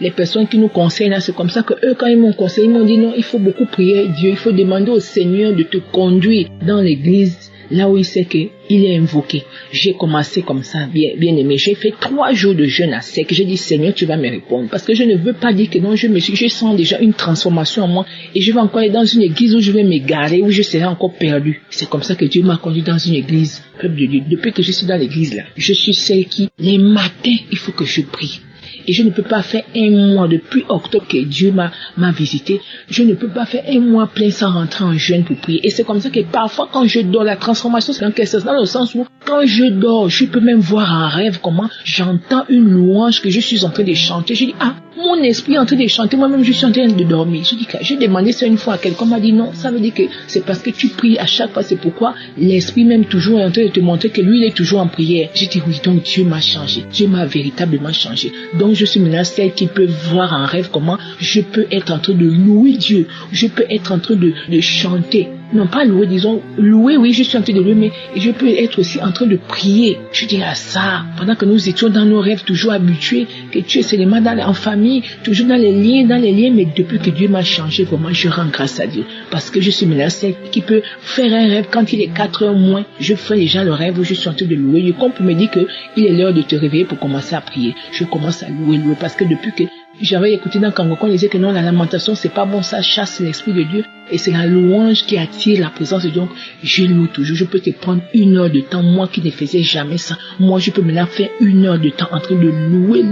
les personnes qui nous conseillent là, c'est comme ça que eux quand ils m'ont conseillé, ils m'ont dit non, il faut beaucoup prier Dieu, il faut demander au Seigneur de te conduire dans l'église là où il sait qu'il est invoqué. J'ai commencé comme ça, bien aimé. J'ai fait 3 jours de jeûne à sec. J'ai dit, Seigneur, tu vas me répondre. Parce que je ne veux pas dire que non, je sens déjà une transformation en moi. Et je vais encore aller dans une église où je vais m'égarer, où je serai encore perdu. C'est comme ça que Dieu m'a conduit dans une église. Peuple de Dieu. Depuis que je suis dans l'église là, je suis celle qui, les matins, il faut que je prie. Et je ne peux pas faire 1 mois depuis octobre que Dieu m'a visité. Je ne peux pas faire 1 mois plein sans rentrer en jeûne pour prier. Et c'est comme ça que parfois quand je dors, la transformation c'est dans le sens où quand je dors, je peux même voir en rêve comment j'entends une louange que je suis en train de chanter. Je dis, mon esprit est en train de chanter, moi-même je suis en train de dormir. Je dis que j'ai demandé ça une fois à quelqu'un, m'a dit non, ça veut dire que c'est parce que tu pries à chaque fois, c'est pourquoi l'esprit même toujours est en train de te montrer que lui il est toujours en prière. J'ai dit oui, donc Dieu m'a changé, Dieu m'a véritablement changé. Donc je suis maintenant celle qui peut voir en rêve comment je peux être en train de louer Dieu, je peux être en train de chanter. Non, pas louer, disons, louer, oui, je suis en train de louer, mais je peux être aussi en train de prier. Je dis à ça, pendant que nous étions dans nos rêves, toujours habitués, que tu es seulement en famille, toujours dans les liens, mais depuis que Dieu m'a changé, vraiment, je rends grâce à Dieu. Parce que je suis maintenant celle qui peut faire un rêve quand il est 4 heures moins, je fais déjà le rêve où je suis en train de louer. Et comme pour me dire que il est l'heure de te réveiller pour commencer à prier, je commence à louer, parce que depuis que j'avais écouté dans Kangoka, on disait que non, la lamentation, c'est pas bon, ça chasse l'esprit de Dieu. Et c'est la louange qui attire la présence de Dieu. Donc, je loue toujours. Je peux te prendre 1 heure de temps. Moi qui ne faisais jamais ça. Moi, je peux maintenant faire 1 heure de temps en train de louer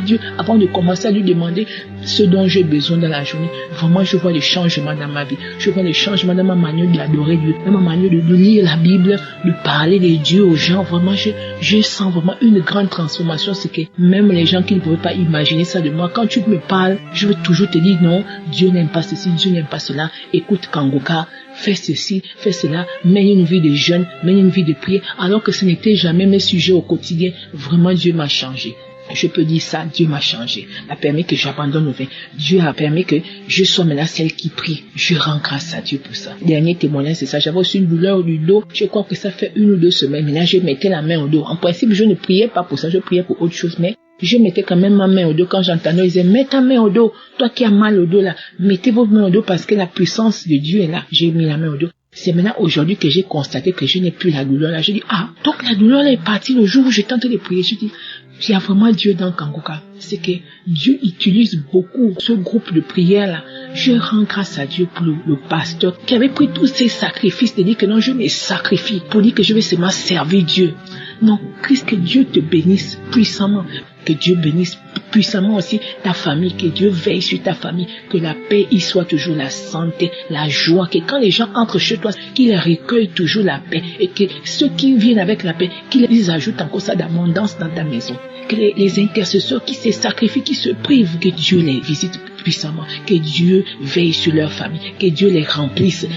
Dieu avant de commencer à lui demander ce dont j'ai besoin dans la journée. Vraiment, je vois les changements dans ma vie. Je vois les changements dans ma manière d'adorer Dieu, dans ma manière de lire la Bible, de parler de Dieu aux gens. Vraiment, je sens vraiment une grande transformation. C'est que même les gens qui ne pouvaient pas imaginer ça de moi, quand tu me parles, je veux toujours te dire non, Dieu n'aime pas ceci, Dieu n'aime pas cela. Écoute Kangoka, fais ceci, fais cela, mène une vie de jeûne, mène une vie de prière, alors que ce n'était jamais mes sujets au quotidien. Vraiment, Dieu m'a changé. Je peux dire ça, Dieu m'a changé, a permis que j'abandonne le vin. Dieu a permis que je sois maintenant celle qui prie. Je rends grâce à Dieu pour ça. Dernier témoignage, c'est ça. J'avais aussi une douleur du dos. Je crois que ça fait 1 ou 2 semaines. Maintenant, je mettais la main au dos. En principe, je ne priais pas pour ça. Je priais pour autre chose, mais je mettais quand même ma main au dos. Quand j'entendais, ils disaient, mets ta main au dos. Toi qui as mal au dos là, mettez votre main au dos parce que la puissance de Dieu est là. J'ai mis la main au dos. C'est maintenant aujourd'hui que j'ai constaté que je n'ai plus la douleur là. Je dis, ah, donc la douleur là est partie le jour où j'ai tenté de prier. Je dis, il y a vraiment Dieu dans Kangoka. C'est que Dieu utilise beaucoup ce groupe de prière là. Je rends grâce à Dieu pour le pasteur qui avait pris tous ces sacrifices de dire que non, je me sacrifie pour dire que je vais seulement servir Dieu. Non, Christ, que Dieu te bénisse puissamment. Que Dieu bénisse puissamment aussi ta famille, que Dieu veille sur ta famille, que la paix y soit toujours, la santé, la joie, que quand les gens entrent chez toi, qu'ils recueillent toujours la paix et que ceux qui viennent avec la paix, qu'ils ajoutent encore ça d'abondance dans ta maison. Que les intercesseurs qui se sacrifient, qui se privent, que Dieu les visite puissamment, que Dieu veille sur leur famille, que Dieu les remplisse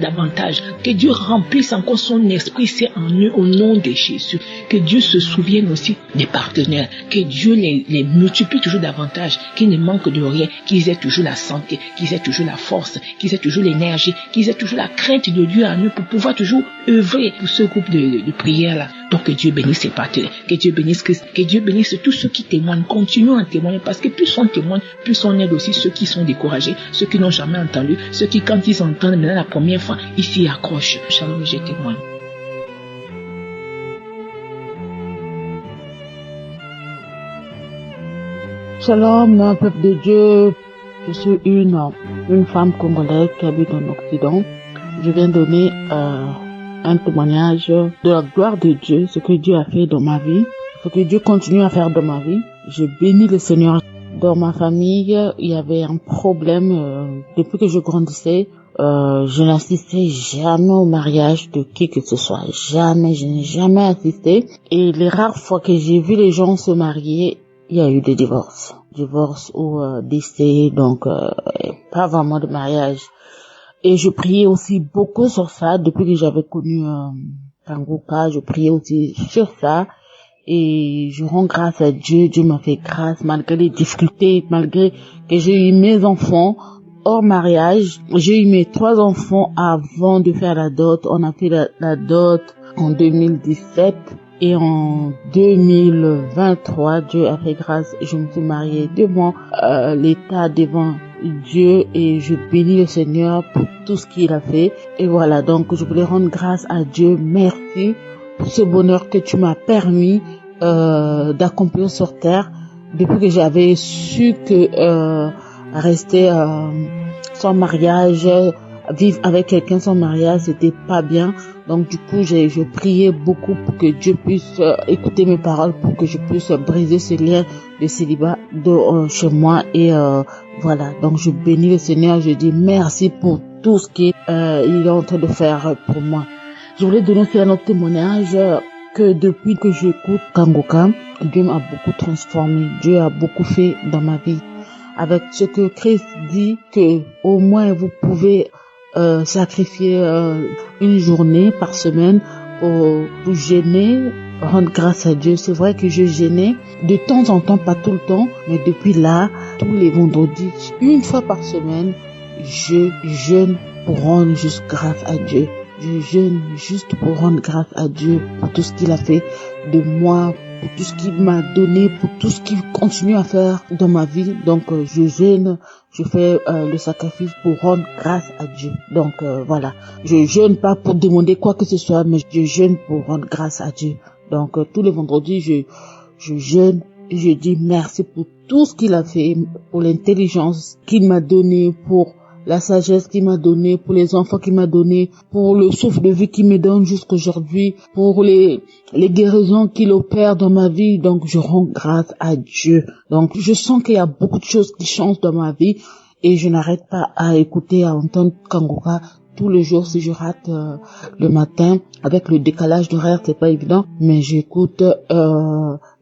davantage, que Dieu remplisse encore son esprit, c'est en eux au nom de Jésus, que Dieu se souvienne aussi des partenaires, que Dieu les multiplie toujours davantage, qu'ils ne manquent de rien, qu'ils aient toujours la santé, qu'ils aient toujours la force, qu'ils aient toujours l'énergie, qu'ils aient toujours la crainte de Dieu en eux pour pouvoir toujours œuvrer pour ce groupe de prière là. Donc que Dieu bénisse ses partenaires, que Dieu bénisse Christ, que Dieu bénisse tous ceux qui témoignent, continuons à témoigner parce que plus on témoigne, plus on aide aussi ceux qui sont découragés, ceux qui n'ont jamais entendu, ceux qui quand ils entendent maintenant la première fois, ils s'y accrochent. Shalom, je témoigne. Shalom, peuple de Dieu. Je suis une femme congolaise qui habite en Occident. Je viens donner un témoignage de la gloire de Dieu, ce que Dieu a fait dans ma vie, ce que Dieu continue à faire dans ma vie. Je bénis le Seigneur. Dans ma famille, il y avait un problème depuis que je grandissais. Je n'assistais jamais au mariage de qui que ce soit. Jamais, je n'ai jamais assisté. Et les rares fois que j'ai vu les gens se marier, il y a eu des divorces. Divorce ou décès, donc pas vraiment de mariage. Et je priais aussi beaucoup sur ça depuis que j'avais connu Kangoka. Je priais aussi sur ça. Et je rends grâce à Dieu. Dieu m'a fait grâce malgré les difficultés, malgré que j'ai eu mes enfants hors mariage. J'ai eu mes 3 enfants avant de faire la dot. On a fait la dot en 2017. Et en 2023, Dieu a fait grâce. Je me suis mariée devant l'État, devant Dieu, et je bénis le Seigneur pour tout ce qu'il a fait. Et voilà, donc je voulais rendre grâce à Dieu. Merci pour ce bonheur que tu m'as permis d'accomplir sur terre. Depuis que j'avais su que rester sans mariage, vivre avec quelqu'un sans mariage, c'était pas bien. Donc du coup, je priais beaucoup pour que Dieu puisse écouter mes paroles, pour que je puisse briser ce lien de célibat chez moi. Et voilà, donc je bénis le Seigneur, je dis merci pour tout ce qu'il est en train de faire pour moi. Je voulais donner aussi un autre témoignage que depuis que j'écoute Kangoka, Dieu m'a beaucoup transformé. Dieu a beaucoup fait dans ma vie. Avec ce que Christ dit, que au moins vous pouvez sacrifier une journée par semaine pour vous jeûner, rendre grâce à Dieu. C'est vrai que je jeûnais de temps en temps, pas tout le temps, mais depuis là, tous les vendredis, une fois par semaine, je jeûne pour rendre juste grâce à Dieu. Je jeûne juste pour rendre grâce à Dieu pour tout ce qu'il a fait de moi, pour tout ce qu'il m'a donné, pour tout ce qu'il continue à faire dans ma vie. Donc je jeûne, je fais le sacrifice pour rendre grâce à Dieu. Donc voilà, je jeûne pas pour demander quoi que ce soit, mais je jeûne pour rendre grâce à Dieu. Donc tous les vendredis, je jeûne et je dis merci pour tout ce qu'il a fait, pour l'intelligence qu'il m'a donnée, pour la sagesse qu'il m'a donnée, pour les enfants qu'il m'a donnés, pour le souffle de vie qu'il me donne jusqu'aujourd'hui, pour les guérisons qu'il opère dans ma vie. Donc je rends grâce à Dieu. Donc je sens qu'il y a beaucoup de choses qui changent dans ma vie et je n'arrête pas à écouter, à entendre Kangoka tous les jours. Si je rate le matin, avec le décalage d'horaire, c'est pas évident, mais j'écoute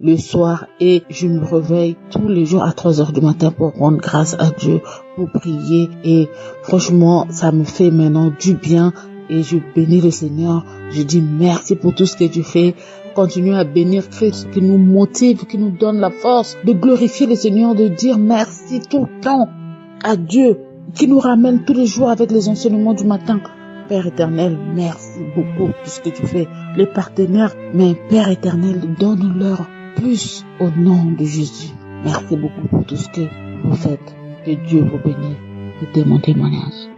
le soir et je me réveille tous les jours à 3h du matin pour rendre grâce à Dieu, pour prier. Et franchement, ça me fait maintenant du bien et je bénis le Seigneur. Je dis merci pour tout ce que tu fais. Continue à bénir Christ qui nous motive, qui nous donne la force de glorifier le Seigneur, de dire merci tout le temps à Dieu, qui nous ramène tous les jours avec les enseignements du matin. Père éternel, merci beaucoup pour tout ce que tu fais. Les partenaires, mais Père éternel, donne-leur plus au nom de Jésus. Merci beaucoup pour tout ce que vous faites. Que Dieu vous bénisse. C'était mon témoignage.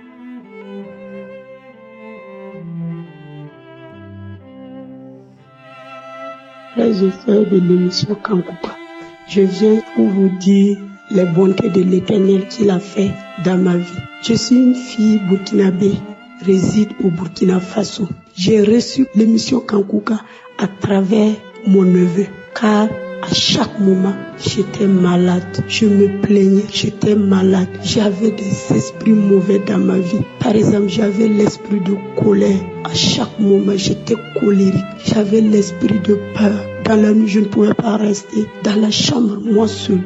Frères et sœurs de l'émission Kankuka, je viens pour vous dire les bontés de l'Éternel qu'il a fait dans ma vie. Je suis une fille burkinabé, réside au Burkina Faso. J'ai reçu l'émission Kankuka à travers mon neveu, car à chaque moment, j'étais malade. Je me plaignais, j'étais malade. J'avais des esprits mauvais dans ma vie. Par exemple, j'avais l'esprit de colère. À chaque moment, j'étais colérique. J'avais l'esprit de peur. Dans la nuit, je ne pouvais pas rester dans la chambre, moi seul.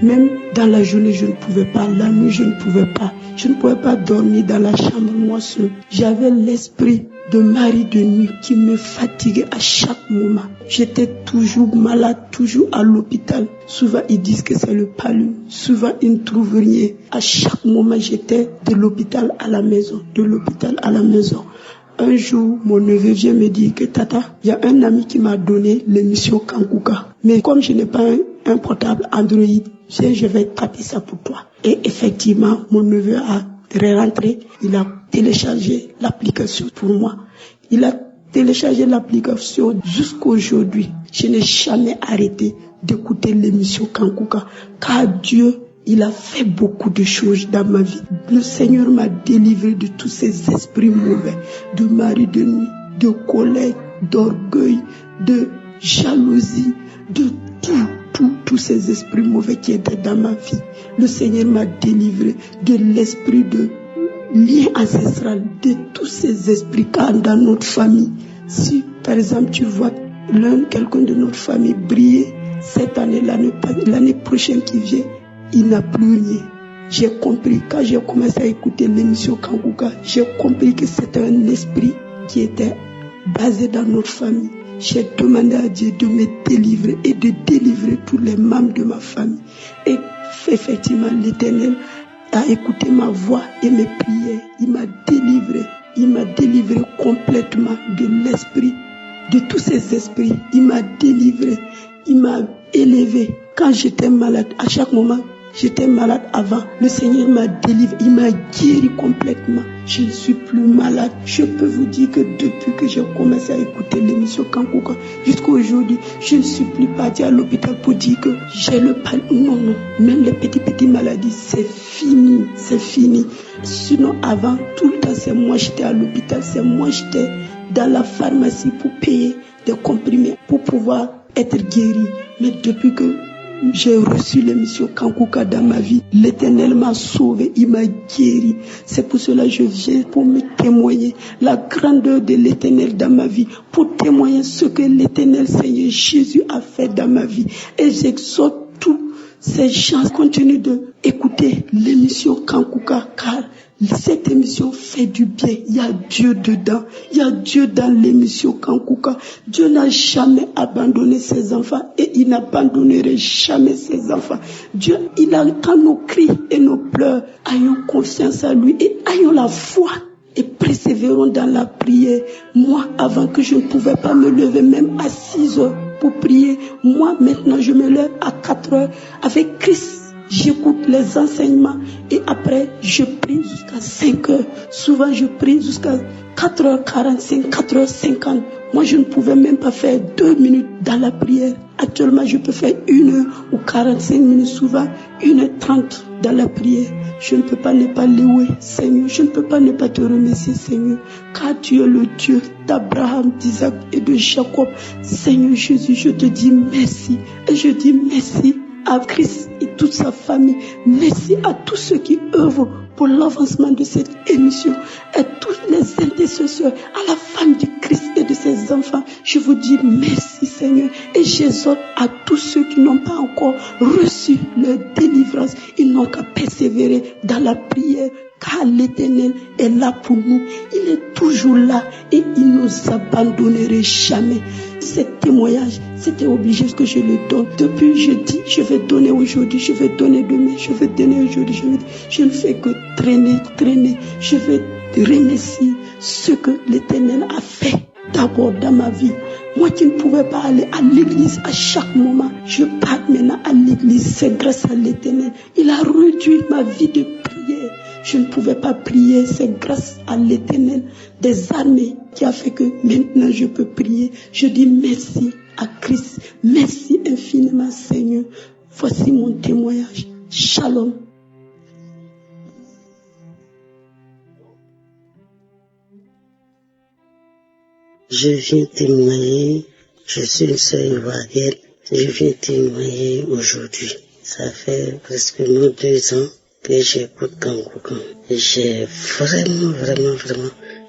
Même dans la journée, je ne pouvais pas. La nuit, je ne pouvais pas. Je ne pouvais pas dormir dans la chambre, moi seul. J'avais l'esprit de mari de nuit qui me fatiguait à chaque moment. J'étais toujours malade, toujours à l'hôpital. Souvent, ils disent que c'est le palud. Souvent, ils ne trouvent rien. À chaque moment, j'étais de l'hôpital à la maison, de l'hôpital à la maison. Un jour, mon neveu vient me dire que Tata, il y a un ami qui m'a donné l'émission Kankuka. Mais comme je n'ai pas un portable Android, je vais taper ça pour toi. Et effectivement, mon neveu a rentré, il a téléchargé l'application pour moi. Il a téléchargé l'application jusqu'aujourd'hui. Je n'ai jamais arrêté d'écouter l'émission Kankuka, car Dieu, il a fait beaucoup de choses dans ma vie. Le Seigneur m'a délivré de tous ces esprits mauvais, de mari de nuit, de colère, d'orgueil, de jalousie, de tous ces esprits mauvais qui étaient dans ma vie. Le Seigneur m'a délivré de l'esprit de lien ancestral, de tous ces esprits, car dans notre famille, si par exemple tu vois quelqu'un de notre famille briller, cette année, l'année prochaine qui vient, il n'a plus rien. J'ai compris, quand j'ai commencé à écouter l'émission Kankuka, j'ai compris que c'était un esprit qui était basé dans notre famille. J'ai demandé à Dieu de me délivrer et de délivrer tous les membres de ma famille. Et effectivement, l'Éternel a écouté ma voix et mes prières. Il m'a délivré complètement de l'esprit, de tous ces esprits. Il m'a délivré, il m'a élevé. Quand j'étais malade, à chaque moment, j'étais malade avant. Le Seigneur m'a délivré, il m'a guéri complètement. Je ne suis plus malade. Je peux vous dire que depuis que j'ai commencé à écouter l'émission Kankuka, jusqu'à aujourd'hui, je ne suis plus partie à l'hôpital pour dire que j'ai le palud. Non. Même les petites maladies, c'est fini. Sinon, avant, tout le temps, c'est moi j'étais à l'hôpital, c'est moi j'étais dans la pharmacie pour payer des comprimés, pour pouvoir être guéri. Mais depuis que j'ai reçu l'émission Kankuka dans ma vie, l'Éternel m'a sauvé, il m'a guéri. C'est pour cela que je viens pour me témoigner la grandeur de l'Éternel dans ma vie, pour témoigner ce que l'Éternel Seigneur Jésus a fait dans ma vie. Et j'exhorte tous ces gens continuent d'écouter l'émission Kankuka, car cette émission fait du bien. Il y a Dieu dedans. Il y a Dieu dans l'émission Kankuka. Dieu n'a jamais abandonné ses enfants et il n'abandonnerait jamais ses enfants. Dieu, il entend nos cris et nos pleurs. Ayons confiance en lui et ayons la foi et persévérons dans la prière. Moi, avant que je ne pouvais pas me lever même à 6 heures pour prier, moi maintenant je me lève à 4 heures avec Christ. J'écoute les enseignements et après je prie jusqu'à 5 heures. Souvent je prie jusqu'à 4h45, 4h50. Moi je ne pouvais même pas faire 2 minutes dans la prière. Actuellement je peux faire 1 heure ou 45 minutes, souvent 1h30 dans la prière. Je ne peux pas ne pas louer Seigneur. Je ne peux pas ne pas te remercier Seigneur. Car tu es le Dieu d'Abraham, d'Isaac et de Jacob. Seigneur Jésus, je te dis merci. Et je dis merci à Christ et toute sa famille. Merci à tous ceux qui œuvrent pour l'avancement de cette émission. Et tous les intercesseurs, à la femme du Christ et de ces enfants. Je vous dis merci Seigneur. Et j'exhorte à tous ceux qui n'ont pas encore reçu leur délivrance, ils n'ont qu'à persévérer dans la prière, car l'Éternel est là pour nous. Il est toujours là et il ne nous abandonnerait jamais. Ce témoignage, c'était obligé que je le donne. Depuis jeudi, je vais donner aujourd'hui, je vais donner demain, je vais donner aujourd'hui. Je ne fais que traîner. Je vais remercier ce que l'Éternel a fait d'abord dans ma vie. Moi qui ne pouvais pas aller à l'église à chaque moment, je pars maintenant à l'église. C'est grâce à l'Éternel. Il a réduit ma vie de prière. Je ne pouvais pas prier, c'est grâce à l'Éternel des armées qui a fait que maintenant je peux prier. Je dis merci à Christ, merci infiniment Seigneur. Voici mon témoignage. Shalom. Je viens témoigner, je suis une sœur ivoirienne, je viens témoigner aujourd'hui. Ça fait presque 2 ans que j'écoute Kangouka. J'ai vraiment,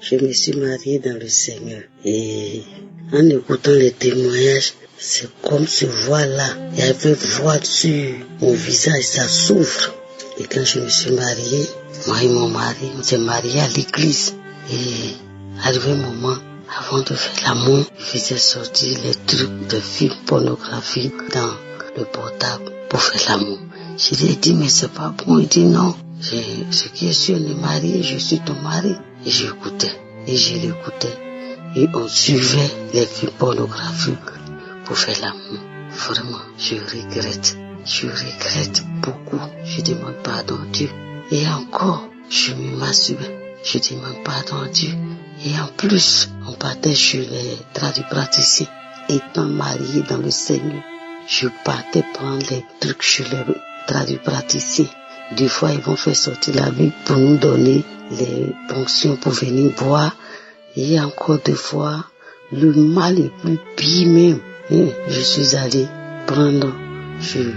je me suis mariée dans le Seigneur. Et en écoutant les témoignages, c'est comme ce voile-là. Il y avait voile sur mon visage, ça s'ouvre. Et quand je me suis mariée, moi et mon mari, on s'est mariés à l'église. Et arrivé un moment, avant de faire l'amour, il faisait sortir les trucs de films pornographiques dans le portable pour faire l'amour. Je lui ai dit, mais c'est pas bon. Il dit, non, ce qui est sûr, on est marié, je suis ton mari. Et j'écoutais, et je l'écoutais. Et on suivait les films pornographiques pour faire l'amour. Vraiment, je regrette beaucoup. Je demande pardon à Dieu. Et encore, je me masturbe. Je demande pardon à Dieu. Et en plus, on partait sur les tradipraticiens. Étant marié dans le Seigneur, je partais prendre les trucs chez les tradipraticiens. Des fois, ils vont faire sortir la Bible pour nous donner les ponctions pour venir boire. Et encore 2 fois, le mal est plus pire même. Je suis allé prendre chez le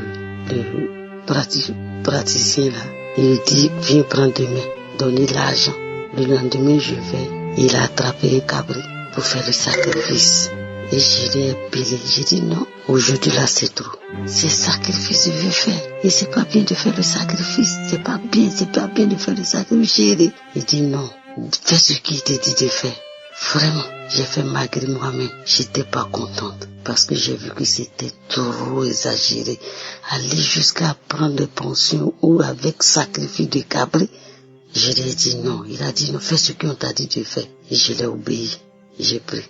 praticien là. Il dit, viens prendre demain, donner l'argent. Le lendemain, je vais. Il a attrapé un cabri pour faire le sacrifice. Et je l'ai appelé. J'ai dit non, aujourd'hui là c'est trop. C'est sacrifice que je vais faire. Et c'est pas bien de faire le sacrifice. C'est pas bien de faire le sacrifice, chérie. Il dit non, fais ce qu'il te dit de faire. Vraiment, j'ai fait malgré moi-même. J'étais pas contente. Parce que j'ai vu que c'était trop exagéré. Aller jusqu'à prendre des pensions ou avec sacrifice de cabri. Je lui ai dit non. Il a dit non, fais ce qu'on t'a dit de faire. Et je l'ai obéi. J'ai pris.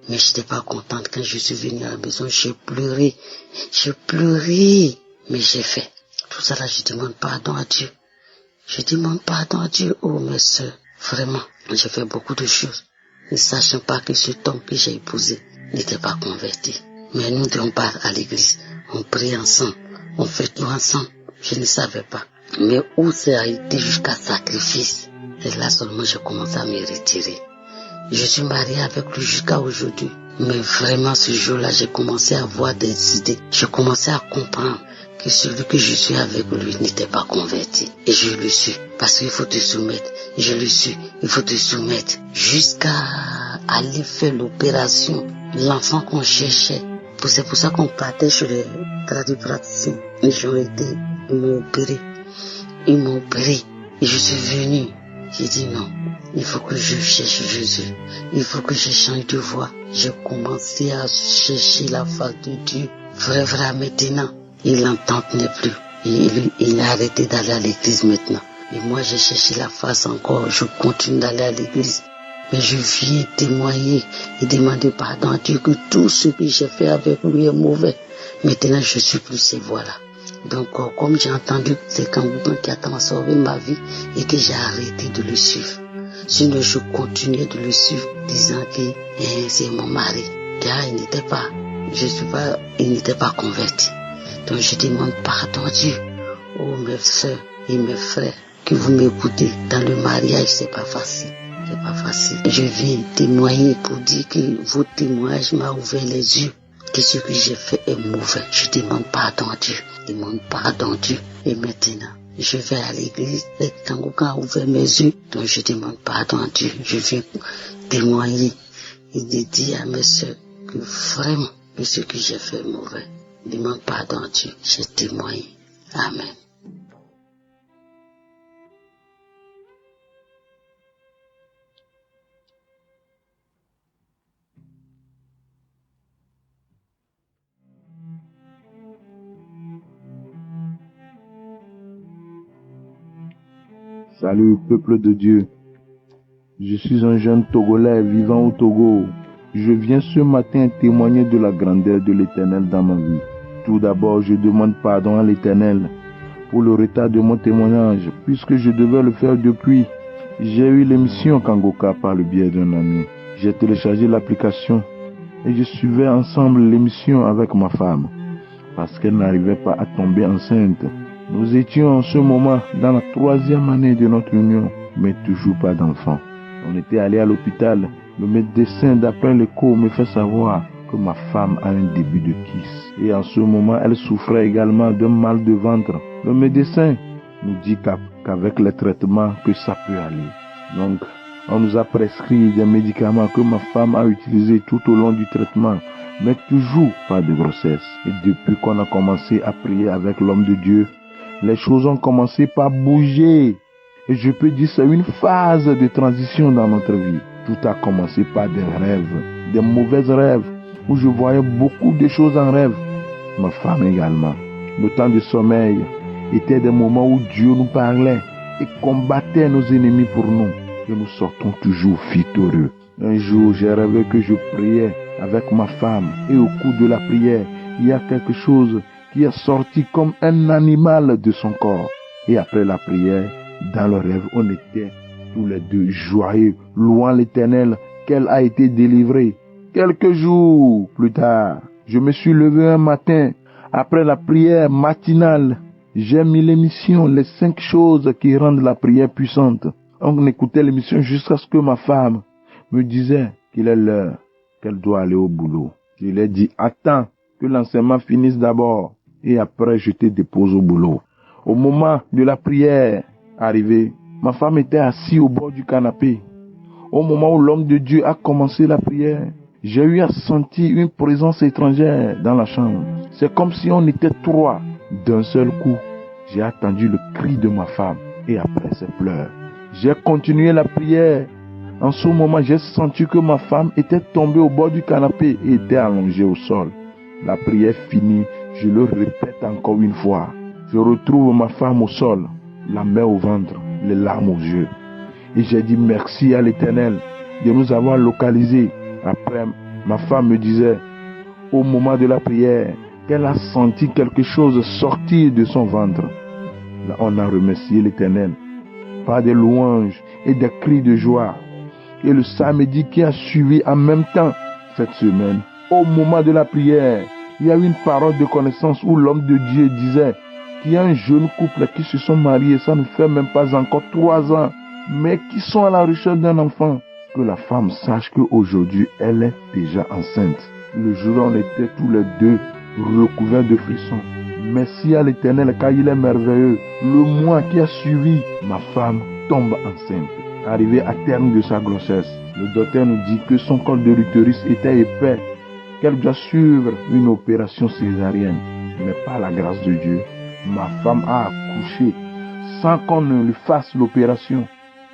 Mais je n'étais pas contente quand je suis venue à la maison. J'ai pleuré. Mais j'ai fait. Tout ça là, je demande pardon à Dieu. Oh mes soeurs. Vraiment, j'ai fait beaucoup de choses. Ne sachant pas que cet homme que j'ai épousé n'était pas converti. Mais nous deux, on part à l'église. On prie ensemble. On fait tout ensemble. Je ne savais pas. Mais où ça a été jusqu'à sacrifice. Et là seulement j'ai commencé à me retirer. Je suis mariée avec lui jusqu'à aujourd'hui. Mais vraiment ce jour-là, j'ai commencé à avoir des idées. J'ai commencé à comprendre que celui que je suis avec lui n'était pas converti. Et je le suis. Parce qu'il faut te soumettre. Je le suis. Il faut te soumettre. Jusqu'à aller faire l'opération. L'enfant qu'on cherchait. C'est pour ça qu'on partait chez les tradipraticiens. Ils m'ont opéré. Et je suis venue. J'ai dit non. Il faut que je cherche Jésus. Il faut que je change de voie. J'ai commencé à chercher la face de Dieu. Vrai, maintenant. Il n'entendait plus. Il a arrêté d'aller à l'église maintenant. Et moi, j'ai cherché la face encore. Je continue d'aller à l'église. Mais je viens témoigner et demander pardon à Dieu que tout ce que j'ai fait avec lui est mauvais. Maintenant, je suis plus ces voies-là. Donc, comme j'ai entendu, c'est Kangouka qui a transformé ma vie et que j'ai arrêté de le suivre. Sinon, je continuais de le suivre, disant que c'est mon mari. Car il n'était pas converti. Donc, je demande pardon à Dieu. Oh, mes soeurs et mes frères, que vous m'écoutez. Dans le mariage, c'est pas facile. Je viens témoigner pour dire que vos témoignages m'ont ouvert les yeux. Que ce que j'ai fait est mauvais. Je demande pardon à Dieu. Et maintenant, je vais à l'église. Et Kangouka a ouvert mes yeux. Donc je demande pardon à Dieu. Je viens témoigner et de dire à mes soeurs que vraiment, que ce que j'ai fait mauvais, demande pardon à Dieu, j'ai témoigné. Amen. Salut peuple de Dieu, je suis un jeune Togolais vivant au Togo. Je viens ce matin témoigner de la grandeur de l'Éternel dans ma vie. Tout d'abord, je demande pardon à l'Éternel pour le retard de mon témoignage, puisque je devais le faire depuis. J'ai eu l'émission Kangoka par le biais d'un ami. J'ai téléchargé l'application et je suivais ensemble l'émission avec ma femme, parce qu'elle n'arrivait pas à tomber enceinte. Nous étions en ce moment dans la 3e année de notre union, mais toujours pas d'enfant. On était allé à l'hôpital. Le médecin d'après l'écho me fait savoir que ma femme a un début de kyste. Et en ce moment, elle souffrait également d'un mal de ventre. Le médecin nous dit qu'avec les traitements, que ça peut aller. Donc, on nous a prescrit des médicaments que ma femme a utilisés tout au long du traitement, mais toujours pas de grossesse. Et depuis qu'on a commencé à prier avec l'homme de Dieu, les choses ont commencé par bouger. Et je peux dire que c'est une phase de transition dans notre vie. Tout a commencé par des rêves, des mauvais rêves, où je voyais beaucoup de choses en rêve. Ma femme également. Le temps de sommeil était des moments où Dieu nous parlait et combattait nos ennemis pour nous. Et nous sortons toujours victorieux. Un jour, j'ai rêvé que je priais avec ma femme. Et au cours de la prière, il y a quelque chose qui est sorti comme un animal de son corps. Et après la prière, dans le rêve, on était tous les deux joyeux, louant l'Éternel qu'elle a été délivrée. Quelques jours plus tard, je me suis levé un matin, après la prière matinale. J'ai mis l'émission, les 5 choses qui rendent la prière puissante. On écoutait l'émission jusqu'à ce que ma femme me disait qu'il est l'heure, qu'elle doit aller au boulot. Je lui ai dit, attends que l'enseignement finisse d'abord et après je te dépose au boulot. Au moment de la prière arrivée, ma femme était assise au bord du canapé. Au moment où l'homme de Dieu a commencé la prière, j'ai eu à sentir une présence étrangère dans la chambre. C'est comme si on était 3. D'un seul coup, j'ai attendu le cri de ma femme et après ses pleurs. J'ai continué la prière. En ce moment, j'ai senti que ma femme était tombée au bord du canapé et était allongée au sol. La prière finie, je le répète encore une fois. Je retrouve ma femme au sol, la main au ventre, les larmes aux yeux. Et j'ai dit merci à l'Éternel de nous avoir localisés. Après, ma femme me disait, au moment de la prière, qu'elle a senti quelque chose sortir de son ventre. Là, on a remercié l'Éternel par des louanges et des cris de joie. Et le samedi qui a suivi en même temps cette semaine, au moment de la prière, il y a eu une parole de connaissance où l'homme de Dieu disait qu'il y a un jeune couple qui se sont mariés, ça ne fait même pas encore 3 ans, mais qui sont à la recherche d'un enfant. Que la femme sache qu'aujourd'hui, elle est déjà enceinte. Le jour où on était tous les deux recouverts de frissons. Merci à l'Éternel car il est merveilleux. Le mois qui a suivi, ma femme tombe enceinte. Arrivée à terme de sa grossesse, le docteur nous dit que son col de l'utérus était épais, qu'elle doit suivre une opération césarienne. Mais par la grâce de Dieu, ma femme a accouché sans qu'on ne lui fasse l'opération.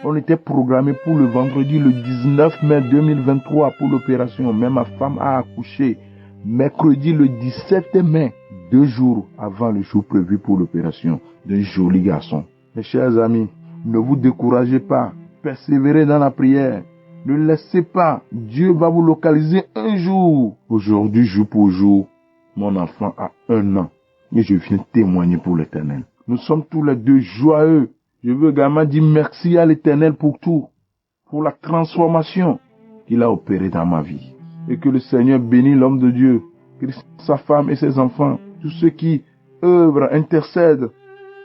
On était programmé pour le vendredi le 19 mai 2023 pour l'opération, mais ma femme a accouché mercredi le 17 mai, 2 jours avant le jour prévu pour l'opération d'un joli garçon. Mes chers amis, ne vous découragez pas, persévérez dans la prière, ne laissez pas, Dieu va vous localiser un jour. Aujourd'hui, jour pour jour, mon enfant a 1 an et je viens témoigner pour l'Éternel. Nous sommes tous les deux joyeux. Je veux également dire merci à l'Éternel pour tout, pour la transformation qu'il a opérée dans ma vie. Et que le Seigneur bénisse l'homme de Dieu, sa femme et ses enfants, tous ceux qui œuvrent, intercèdent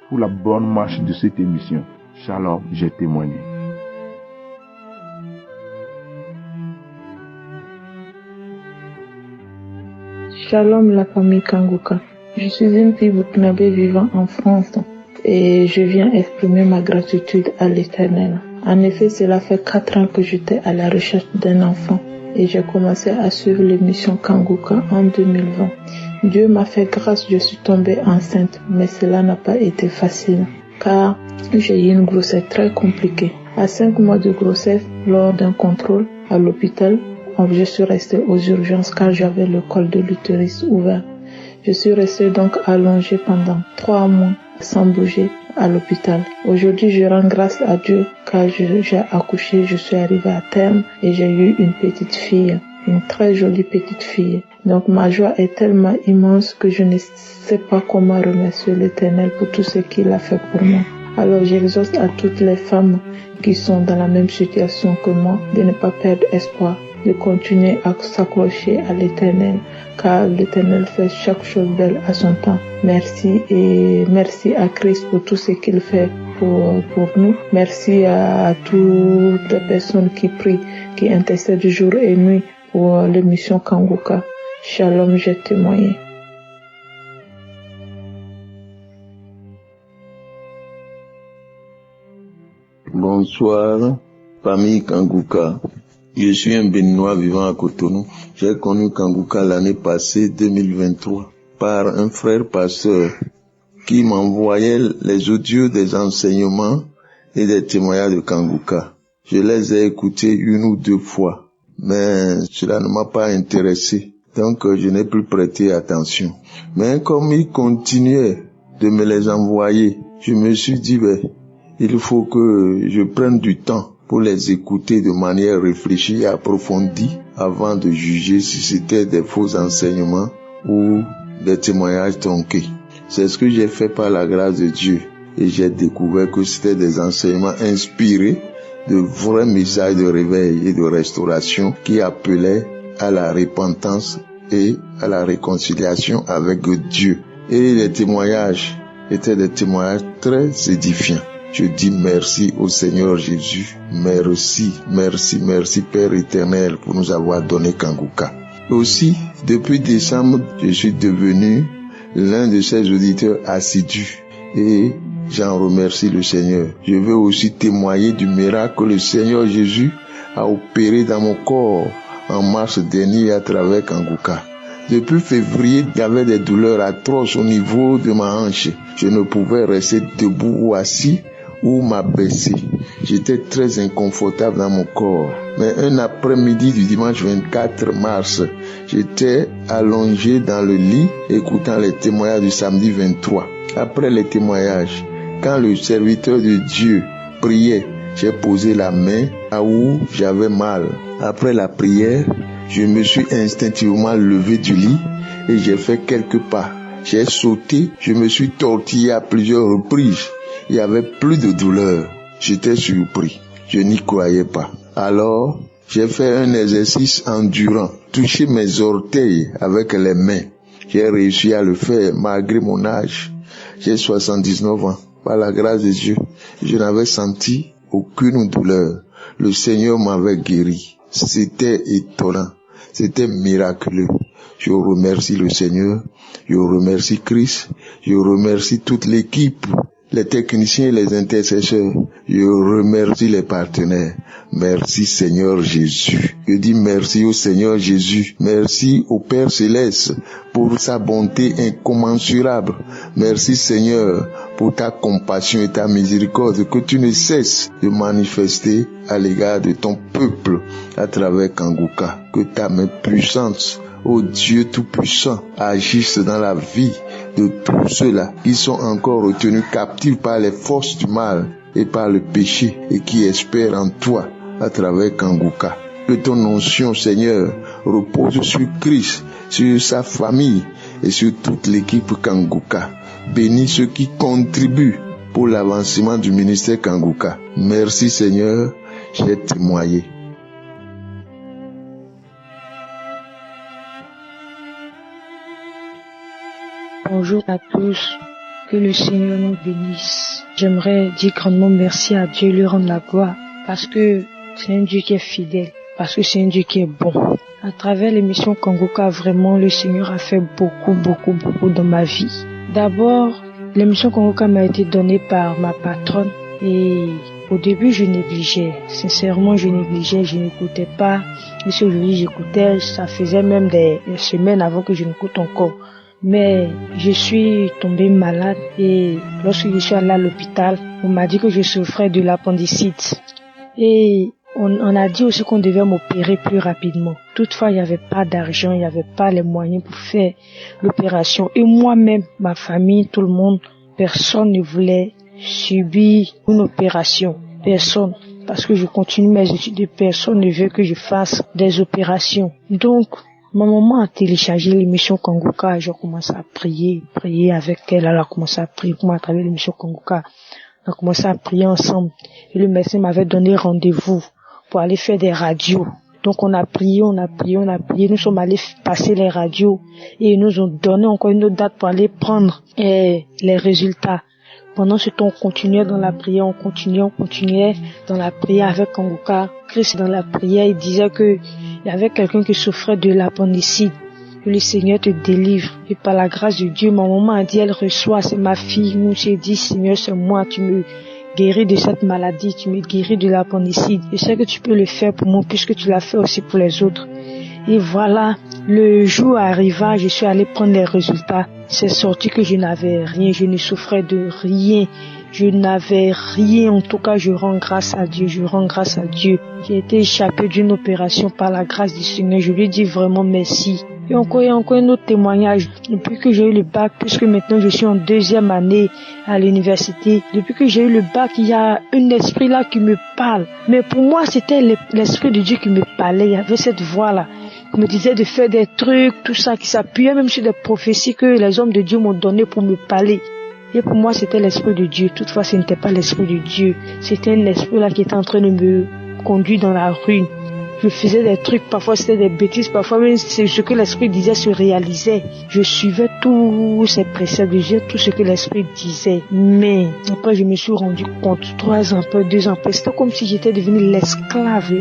pour la bonne marche de cette émission. Shalom, j'ai témoigné. Shalom la famille Kangoka. Je suis une fille burkinabé vivant en France et je viens exprimer ma gratitude à l'Éternel. En effet, cela fait 4 ans que j'étais à la recherche d'un enfant. et j'ai commencé à suivre l'émission Kanguka en 2020. Dieu m'a fait grâce, je suis tombée enceinte, mais cela n'a pas été facile car j'ai eu une grossesse très compliquée. À 5 mois de grossesse, lors d'un contrôle à l'hôpital, je suis restée aux urgences car j'avais le col de l'utérus ouvert. Je suis restée donc allongée pendant 3 mois sans bouger à l'hôpital. Aujourd'hui, je rends grâce à Dieu car j'ai accouché, je suis arrivée à terme et j'ai eu une petite fille, une très jolie petite fille. Donc ma joie est tellement immense que je ne sais pas comment remercier l'Éternel pour tout ce qu'il a fait pour moi. Alors j'exhorte à toutes les femmes qui sont dans la même situation que moi de ne pas perdre espoir, de continuer à s'accrocher à l'Éternel, car l'Éternel fait chaque chose belle à son temps. Merci et merci à Christ pour tout ce qu'il fait pour nous. Merci à toutes les personnes qui prient, qui intercèdent jour et nuit pour l'émission Kanguka. Shalom, j'ai témoigné. Bonsoir, famille Kanguka. Je suis un Béninois vivant à Cotonou. J'ai connu Kanguka l'année passée, 2023, par un frère pasteur qui m'envoyait les audios des enseignements et des témoignages de Kanguka. Je les ai écoutés 1 ou 2 fois, mais cela ne m'a pas intéressé. Donc je n'ai plus prêté attention. Mais comme il continuait de me les envoyer, je me suis dit, il faut que je prenne du temps pour les écouter de manière réfléchie et approfondie avant de juger si c'était des faux enseignements ou des témoignages tronqués. C'est ce que j'ai fait par la grâce de Dieu et j'ai découvert que c'était des enseignements inspirés de vrais messages de réveil et de restauration qui appelaient à la repentance et à la réconciliation avec Dieu. Et les témoignages étaient des témoignages très édifiants. Je dis merci au Seigneur Jésus. Merci, merci, merci Père éternel pour nous avoir donné Kanguka. Aussi, depuis décembre, je suis devenu l'un de ses auditeurs assidus et j'en remercie le Seigneur. Je veux aussi témoigner du miracle que le Seigneur Jésus a opéré dans mon corps en mars dernier à travers Kanguka. Depuis février, il y avait des douleurs atroces au niveau de ma hanche. Je ne pouvais rester debout ou assis ou m'abaisser. J'étais très inconfortable dans mon corps. Mais un après-midi du dimanche 24 mars, j'étais allongé dans le lit écoutant les témoignages du samedi 23. Après les témoignages, quand le serviteur de Dieu priait, j'ai posé la main à où j'avais mal. Après la prière, je me suis instinctivement levé du lit et j'ai fait quelques pas. J'ai sauté, je me suis tortillé à plusieurs reprises. Il n'y avait plus de douleur. J'étais surpris. Je n'y croyais pas. Alors, j'ai fait un exercice endurant. Toucher mes orteils avec les mains. J'ai réussi à le faire malgré mon âge. J'ai 79 ans. Par la grâce de Dieu, je n'avais senti aucune douleur. Le Seigneur m'avait guéri. C'était étonnant. C'était miraculeux. Je remercie le Seigneur. Je remercie Christ. Je remercie toute l'équipe, les techniciens et les intercesseurs. Je remercie les partenaires. Merci Seigneur Jésus. Je dis merci au Seigneur Jésus. Merci au Père Céleste pour sa bonté incommensurable. Merci Seigneur pour ta compassion et ta miséricorde que tu ne cesses de manifester à l'égard de ton peuple à travers Kanguka. Que ta main puissante, ô Dieu Tout-Puissant, agisse dans la vie de tous ceux-là qui sont encore retenus captifs par les forces du mal et par le péché et qui espèrent en toi à travers Kanguka. Que ton onction, Seigneur, repose sur Christ, sur sa famille et sur toute l'équipe Kanguka. Bénis ceux qui contribuent pour l'avancement du ministère Kanguka. Merci Seigneur, j'ai témoigné. Bonjour à tous, que le Seigneur nous bénisse. J'aimerais dire grandement merci à Dieu, lui rendre la gloire, parce que c'est un Dieu qui est fidèle, parce que c'est un Dieu qui est bon. À travers l'émission Kanguka, vraiment, le Seigneur a fait beaucoup dans ma vie. D'abord, l'émission Kanguka m'a été donnée par ma patronne et Au début, je négligeais. Sincèrement, je négligeais, je n'écoutais pas. Et si aujourd'hui j'écoutais, ça faisait même des semaines avant que je n'écoute encore. Mais je suis tombée malade et lorsque je suis allée à l'hôpital, on m'a dit que je souffrais de l'appendicite. Et on a dit aussi qu'on devait m'opérer plus rapidement. Toutefois, il n'y avait pas d'argent, il n'y avait pas les moyens pour faire l'opération. Et moi-même, ma famille, tout le monde, personne ne voulait subir une opération. Personne. Parce que je continue mes études et personne ne veut que je fasse des opérations. Donc, ma maman a téléchargé l'émission Kanguka et j'ai commencé à prier avec elle. Elle a commencé à prier pour moi à travers l'émission Kanguka. On a commencé à prier ensemble. Et le médecin m'avait donné rendez-vous pour aller faire des radios. Donc on a prié. Nous sommes allés passer les radios et ils nous ont donné encore une autre date pour aller prendre les résultats. Pendant ce temps, on continuait dans la prière, on continuait dans la prière avec Kanguka. Christ, dans la prière, il disait que il y avait quelqu'un qui souffrait de l'appendicite. Que le Seigneur te délivre. Et par la grâce de Dieu, ma maman a dit, elle reçoit, c'est ma fille. Nous, j'ai dit, Seigneur, c'est moi, tu me guéris de cette maladie, tu me guéris de l'appendicite. Je sais que tu peux le faire pour moi puisque tu l'as fait aussi pour les autres. Et voilà, le jour arriva, je suis allée prendre les résultats. C'est sorti que je n'avais rien, je ne souffrais de rien. Je n'avais rien, en tout cas je rends grâce à Dieu, J'ai été échappée d'une opération par la grâce du Seigneur, je lui dis vraiment merci. Et encore un autre témoignage, depuis que j'ai eu le bac, puisque maintenant je suis en 2e année à l'université, depuis que j'ai eu le bac, il y a un esprit là qui me parle. Mais pour moi c'était l'esprit de Dieu qui me parlait, il y avait cette voix-là. Il me disait de faire des trucs, tout ça, qui s'appuyait même sur des prophéties que les hommes de Dieu m'ont donné pour me parler. Et pour moi, c'était l'esprit de Dieu. Toutefois, ce n'était pas l'esprit de Dieu. C'était un esprit là qui était en train de me conduire dans la ruine. Je faisais des trucs, parfois c'était des bêtises, parfois même ce que l'esprit disait se réalisait. Je suivais tous ces préceptes de Dieu, tout ce que l'esprit disait. Mais après, je me suis rendu compte, 3 ans après, 2 ans après, c'était comme si j'étais devenue l'esclave.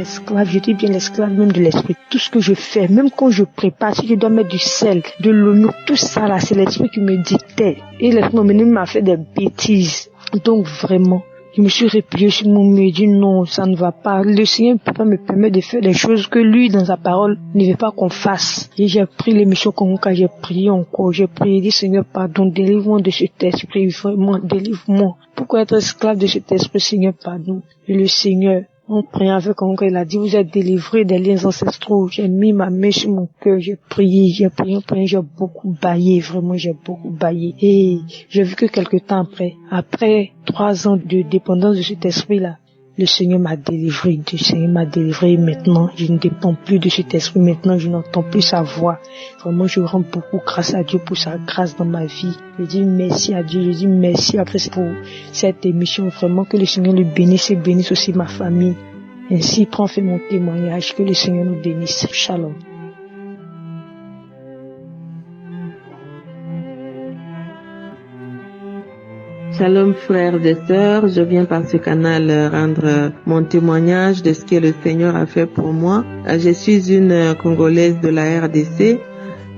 J'étais bien l'esclave même de l'esprit. Tout ce que je fais, même quand je prépare, si je dois mettre du sel, de l'oignon, tout ça là, c'est l'esprit qui me dictait. Et l'esprit m'a fait des bêtises. Donc vraiment, je me suis repliée sur mon mur et dit non, ça ne va pas. Le Seigneur ne peut pas me permettre de faire des choses que lui, dans sa parole, ne veut pas qu'on fasse. Et j'ai pris l'émission Kanguka, j'ai prié encore, j'ai prié, dit Seigneur, pardon, délivre-moi de cet esprit, vraiment, délivre-moi. Pourquoi être esclave de cet esprit, Seigneur, pardon. Et le Seigneur, en priant avec Kanguka, il a dit, vous êtes délivrés des liens ancestraux. J'ai mis ma main sur mon cœur, j'ai prié, j'ai beaucoup baillé, vraiment, j'ai beaucoup baillé. Et j'ai vu que quelque temps après 3 ans de dépendance de cet esprit-là, le Seigneur m'a délivré, maintenant, je ne dépends plus de cet esprit, maintenant, je n'entends plus sa voix. Vraiment, je rends beaucoup grâce à Dieu pour sa grâce dans ma vie. Je dis merci à Dieu, je dis merci après pour cette émission, vraiment, que le Seigneur le bénisse et bénisse aussi ma famille. Ainsi, prends fait mon témoignage, que le Seigneur nous bénisse. Shalom. Shalom frères et sœurs, je viens par ce canal rendre mon témoignage de ce que le Seigneur a fait pour moi. Je suis une Congolaise de la RDC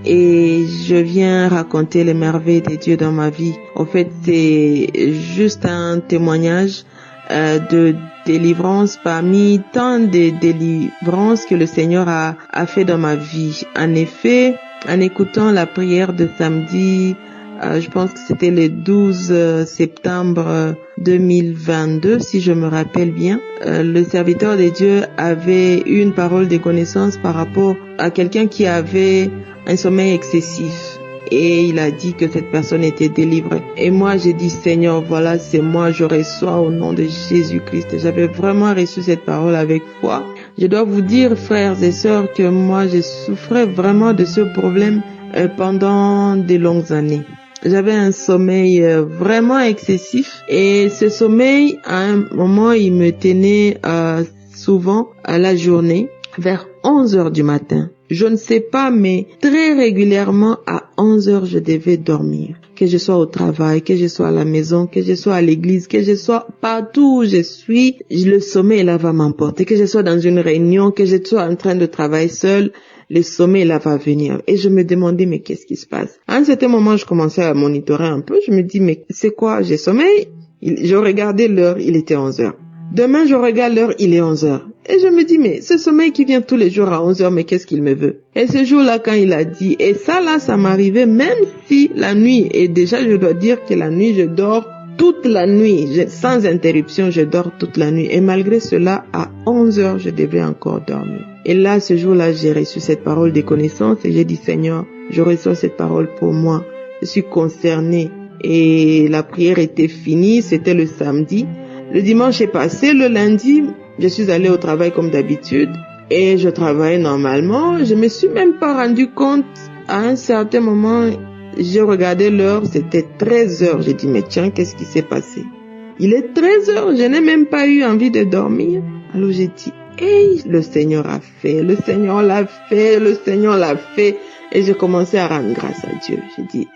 et je viens raconter les merveilles de Dieu dans ma vie. En fait, c'est juste un témoignage de délivrance parmi tant de délivrances que le Seigneur a fait dans ma vie. En effet, en écoutant la prière de samedi, je pense que c'était le 12 septembre 2022, si je me rappelle bien. Le serviteur de Dieu avait eu une parole de connaissance par rapport à quelqu'un qui avait un sommeil excessif. Et il a dit que cette personne était délivrée. Et moi, j'ai dit, Seigneur, voilà, c'est moi, je reçois au nom de Jésus-Christ. J'avais vraiment reçu cette parole avec foi. Je dois vous dire, frères et sœurs, que moi, je souffrais vraiment de ce problème pendant de longues années. J'avais un sommeil vraiment excessif et ce sommeil, à un moment, il me tenait souvent à la journée vers 11 heures du matin. Je ne sais pas, mais très régulièrement à 11 heures, je devais dormir. Que je sois au travail, que je sois à la maison, que je sois à l'église, que je sois partout où je suis, le sommeil là va m'emporter. Que je sois dans une réunion, que je sois en train de travailler seul, le sommeil là va venir. Et je me demandais, mais qu'est-ce qui se passe? À un certain moment, je commençais à monitorer un peu. Je me dis, mais c'est quoi? J'ai sommeil? Je regardais l'heure, il était 11 heures. Demain, je regarde l'heure, il est 11h. Et je me dis, mais ce sommeil qui vient tous les jours à 11h, mais qu'est-ce qu'il me veut? Et ce jour-là, quand il a dit, et ça là, ça m'arrivait, même si la nuit, et déjà je dois dire que la nuit, je dors toute la nuit, sans interruption, je dors toute la nuit. Et malgré cela, à 11h, je devais encore dormir. Et là, ce jour-là, j'ai reçu cette parole de connaissance et j'ai dit, Seigneur, je reçois cette parole pour moi. Je suis concernée. Et la prière était finie, c'était le samedi. Le dimanche est passé, le lundi, je suis allée au travail comme d'habitude. Et je travaillais normalement. Je me suis même pas rendu compte. À un certain moment, j'ai regardé l'heure, c'était 13h. J'ai dit, mais tiens, qu'est-ce qui s'est passé? Il est 13h, je n'ai même pas eu envie de dormir. Alors j'ai dit, hey, le Seigneur a fait, le Seigneur l'a fait, le Seigneur l'a fait. Et j'ai commencé à rendre grâce à Dieu. J'ai dit,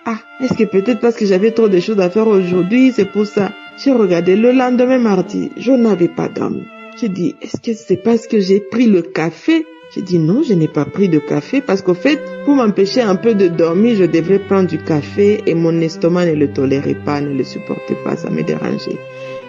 est-ce que peut-être parce que j'avais trop de choses à faire aujourd'hui, c'est pour ça. J'ai regardé le lendemain mardi, je n'avais pas dormi. J'ai dit, est-ce que c'est parce que j'ai pris le café? J'ai dit, non, je n'ai pas pris de café parce qu'au fait, pour m'empêcher un peu de dormir, je devrais prendre du café et mon estomac ne le tolérait pas, ne le supportait pas, ça me dérangeait.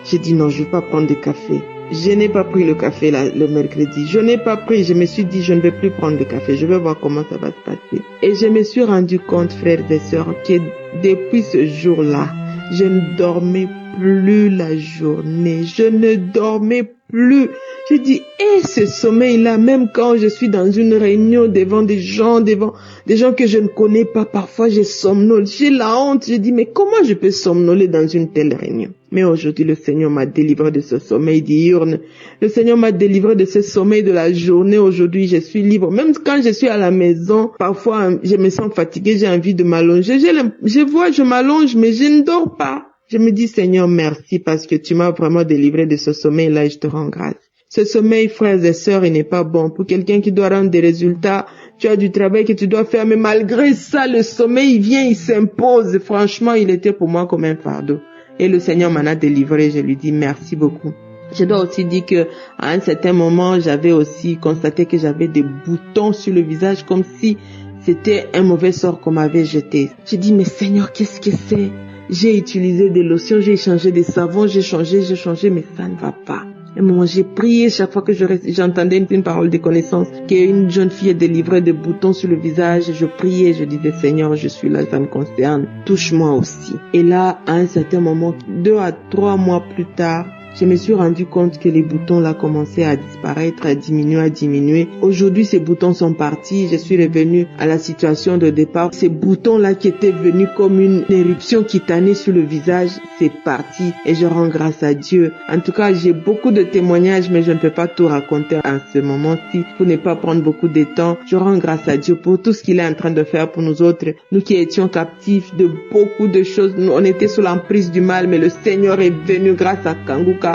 J'ai dit, non, je ne vais pas prendre de café. Je n'ai pas pris le café le mercredi. Je n'ai pas pris. Je me suis dit, je ne vais plus prendre de café. Je vais voir comment ça va se passer. Et je me suis rendu compte, frères et sœurs, que depuis ce jour-là, je ne dormais plus la journée. Je ne dormais plus. J'ai dit, ce sommeil-là, même quand je suis dans une réunion devant des gens que je ne connais pas, parfois je somnole. J'ai la honte. J'ai dit, mais comment je peux somnoler dans une telle réunion? Mais aujourd'hui, le Seigneur m'a délivré de ce sommeil diurne. Le Seigneur m'a délivré de ce sommeil de la journée. Aujourd'hui, je suis libre. Même quand je suis à la maison, parfois, je me sens fatiguée, j'ai envie de m'allonger. Je m'allonge, mais je ne dors pas. Je me dis, Seigneur, merci parce que tu m'as vraiment délivré de ce sommeil-là et je te rends grâce. Ce sommeil, frères et sœurs, il n'est pas bon. Pour quelqu'un qui doit rendre des résultats, tu as du travail que tu dois faire, mais malgré ça, le sommeil, il vient, il s'impose. Franchement, il était pour moi comme un fardeau. Et le Seigneur m'en a délivré, je lui dis merci beaucoup. Je dois aussi dire que à un certain moment, j'avais aussi constaté que j'avais des boutons sur le visage comme si c'était un mauvais sort qu'on m'avait jeté. J'ai dit, mais Seigneur, qu'est-ce que c'est? J'ai utilisé des lotions, j'ai changé des savons, j'ai changé, mais ça ne va pas. Et moi, j'ai prié chaque fois que j'entendais une parole de connaissance, qu'une jeune fille est délivrée de boutons sur le visage. Je priais, je disais, Seigneur, je suis là, ça me concerne, touche-moi aussi. Et là, à un certain moment, 2 à 3 mois plus tard, je me suis rendu compte que les boutons là commençaient à disparaître, à diminuer. Aujourd'hui, ces boutons sont partis. Je suis revenue à la situation de départ. Ces boutons là qui étaient venus comme une éruption cutanée sur le visage, c'est parti. Et je rends grâce à Dieu. En tout cas, j'ai beaucoup de témoignages, mais je ne peux pas tout raconter à ce moment-ci pour ne pas prendre beaucoup de temps. Je rends grâce à Dieu pour tout ce qu'il est en train de faire pour nous autres. Nous qui étions captifs de beaucoup de choses. On était sous l'emprise du mal, mais le Seigneur est venu grâce à Kanguka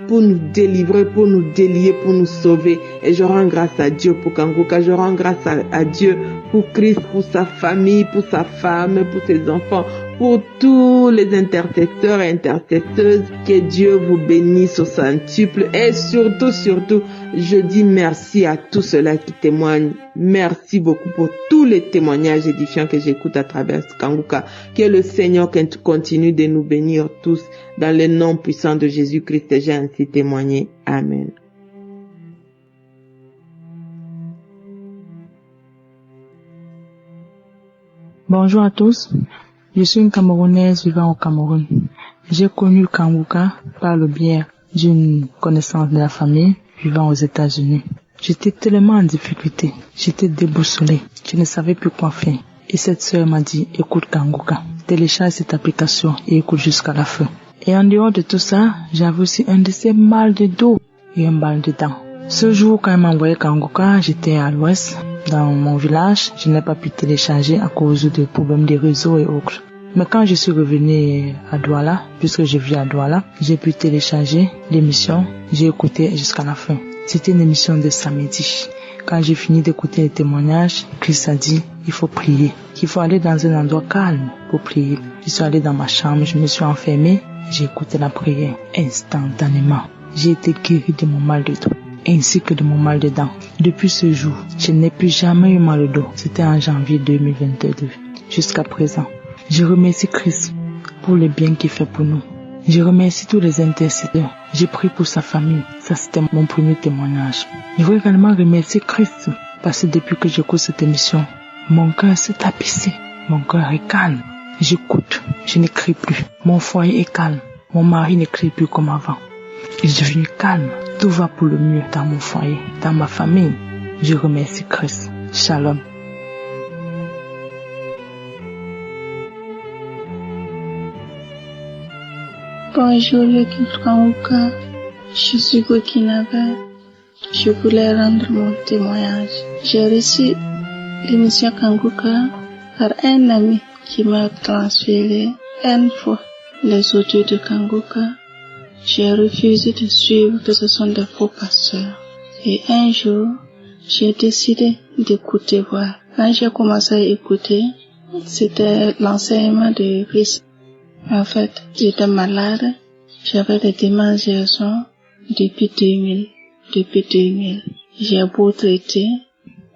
pour nous délivrer, pour nous délier, pour nous sauver. Et je rends grâce à Dieu pour Kanguka, je rends grâce à Dieu pour Christ, pour sa famille, pour sa femme, pour ses enfants, pour tous les intercesseurs et intercesseuses. Que Dieu vous bénisse au centuple. Et surtout, je dis merci à tous ceux-là qui témoignent. Merci beaucoup pour tous les témoignages édifiants que j'écoute à travers Kanguka. Que le Seigneur continue de nous bénir tous dans le nom puissant de Jésus-Christ. Et j'ai ainsi témoigné. Amen. Bonjour à tous. Je suis une Camerounaise vivant au Cameroun. J'ai connu Kanguka par le biais d'une connaissance de la famille vivant aux États-Unis. J'étais tellement en difficulté, j'étais déboussolée, je ne savais plus quoi faire. Et cette sœur m'a dit, écoute Kanguka, télécharge cette application et écoute jusqu'à la fin. Et en dehors de tout ça, j'avais aussi un de ces mal de dos et un mal de dents. Ce jour, quand elle m'a envoyé Kanguka, j'étais à l'ouest, dans mon village. Je n'ai pas pu télécharger à cause de problèmes de réseau et autres. Mais quand je suis revenue à Douala, puisque je vis à Douala, j'ai pu télécharger l'émission. J'ai écouté jusqu'à la fin. C'était une émission de samedi. Quand j'ai fini d'écouter les témoignages, Christ a dit, il faut prier, qu'il faut aller dans un endroit calme pour prier. Je suis allée dans ma chambre, je me suis enfermée, j'ai écouté la prière. Instantanément, j'ai été guérie de mon mal de dos, ainsi que de mon mal de dents. Depuis ce jour, je n'ai plus jamais eu mal au dos. C'était en janvier 2022. Jusqu'à présent, je remercie Christ pour le bien qu'il fait pour nous. Je remercie tous les intercesseurs. J'ai prié pour sa famille. Ça, c'était mon premier témoignage. Je veux également remercier Christ parce que depuis que j'écoute cette émission, mon cœur s'est tapissé. Mon cœur est calme. J'écoute. Je ne crie plus. Mon foyer est calme. Mon mari ne crie plus comme avant. Il est devenu calme. Tout va pour le mieux dans mon foyer, dans ma famille. Je remercie Christ. Shalom. Bonjour l'équipe Kanguka, je suis burkinabé. Je voulais rendre mon témoignage. J'ai reçu l'émission Kanguka par un ami qui m'a transféré une fois les audios de Kanguka. J'ai refusé de suivre que ce sont des faux pasteurs. Et un jour, j'ai décidé d'écouter voir. Quand j'ai commencé à écouter, c'était l'enseignement de Christ. En fait, j'étais malade, j'avais des démangeaisons depuis 2000. J'ai beau traiter,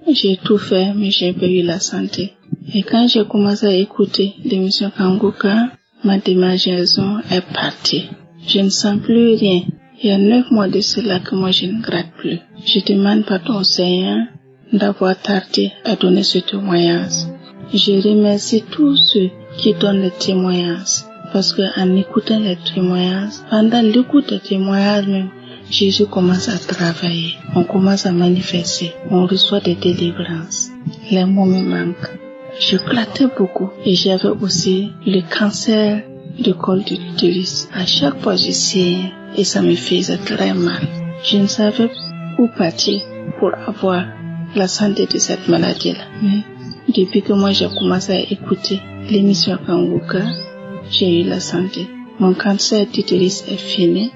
j'ai tout fait, mais j'ai pas eu la santé. Et quand j'ai commencé à écouter l'émission Kanguka, ma démangeaison est partie. Je ne sens plus rien. Il y a 9 mois de cela que moi je ne gratte plus. Je demande pardon au Seigneur d'avoir tardé à donner ce témoignage. Je remercie tous ceux qui donnent le témoignage. Parce que en écoutant les témoignages, pendant l'écoute des témoignages même, Jésus commence à travailler. On commence à manifester. On reçoit des délivrances. Les mots me manquent. Je grattais beaucoup. Et j'avais aussi le cancer du col de l'utérus. À chaque fois je saignais et ça me faisait très mal. Je ne savais où partir pour avoir la santé de cette maladie-là. Mais depuis que moi j'ai commencé à écouter l'émission Kanguka, j'ai eu la santé. Mon cancer d'utérus est fini.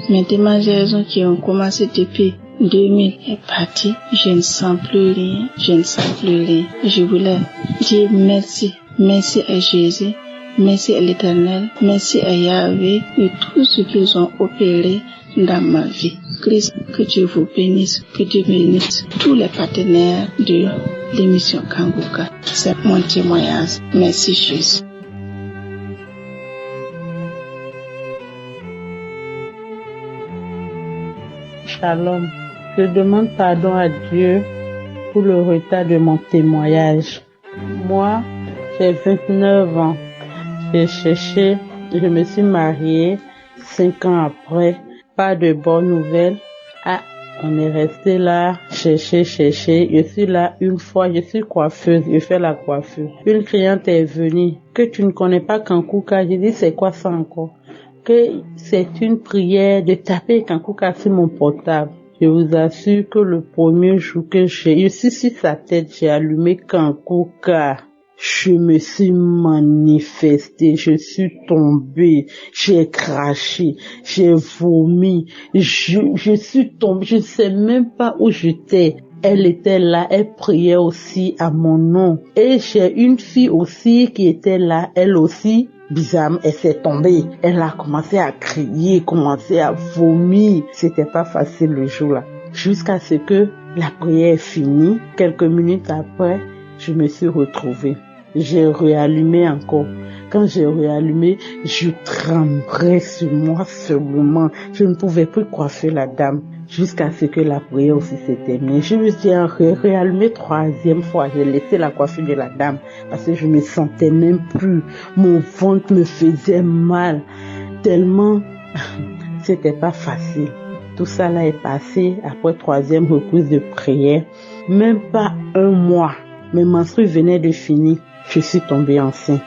Mes démangeaisons qui ont commencé depuis 2000 est parti. Je ne sens plus rien. Je voulais dire merci. Merci à Jésus. Merci à l'Éternel. Merci à Yahweh et tout ce qu'ils ont opéré dans ma vie. Christ, que Dieu vous bénisse. Que Dieu bénisse tous les partenaires de l'émission Kanguka. C'est mon témoignage. Merci Jésus. Shalom. Je demande pardon à Dieu pour le retard de mon témoignage. Moi, j'ai 29 ans. J'ai cherché, je me suis mariée 5 ans après. Pas de bonnes nouvelles. Ah, on est resté là, chercher. Je suis là une fois, je suis coiffeuse, je fais la coiffure. Une cliente est venue, que tu ne connais pas Kanguka. J'ai dit, c'est quoi ça encore? Que c'est une prière de taper Kanguka sur mon portable. Je vous assure que le premier jour que je suis sur sa tête, j'ai allumé Kanguka. Je me suis manifestée, je suis tombée, j'ai craché, j'ai vomi, je suis tombée, je ne sais même pas où j'étais. Elle était là, elle priait aussi à mon nom. Et j'ai une fille aussi qui était là, elle aussi. Bizarrement, elle s'est tombée. Elle a commencé à crier, commencé à vomir. C'était pas facile le jour-là. Jusqu'à ce que la prière est finie. Quelques minutes après, je me suis retrouvée. J'ai réallumé encore. Quand j'ai réallumé, je tremblais sur moi seulement. Je ne pouvais plus coiffer la dame. Jusqu'à ce que la prière aussi s'est terminée. Je me suis réallumé 3e fois. J'ai laissé la coiffure de la dame parce que je me sentais même plus. Mon ventre me faisait mal. Tellement, c'était pas facile. Tout ça là est passé après 3e reprise de prière. Même pas 1 mois. Mes menstrues venaient de finir. Je suis tombée enceinte.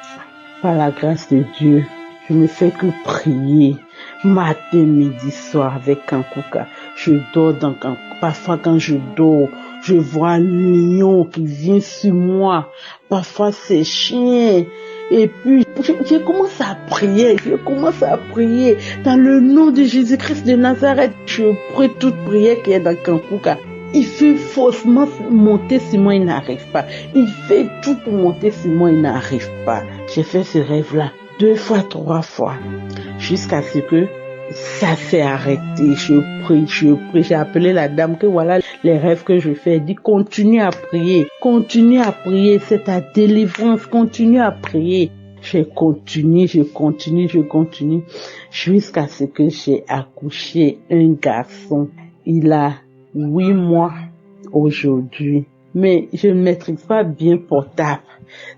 Par la grâce de Dieu, je ne fais que prier. Matin, midi, soir avec Kanguka. Je dors dans Kanguka. Parfois quand je dors, je vois un lion qui vient sur moi. Parfois c'est chien. Et puis, je commence à prier. Dans le nom de Jésus-Christ de Nazareth, je prie toute prière qui est dans Kanguka. Il fait faussement monter sur moi, il n'arrive pas. Il fait tout pour monter sur moi, il n'arrive pas. J'ai fait ce rêve-là 2 fois, 3 fois. Jusqu'à ce que ça s'est arrêté. Je prie. J'ai appelé la dame que voilà les rêves que je fais. Elle dit continue à prier. C'est ta délivrance. Continue à prier. je continue jusqu'à ce que j'ai accouché un garçon. Il a 8 mois aujourd'hui. Mais je ne maîtrise pas bien portable.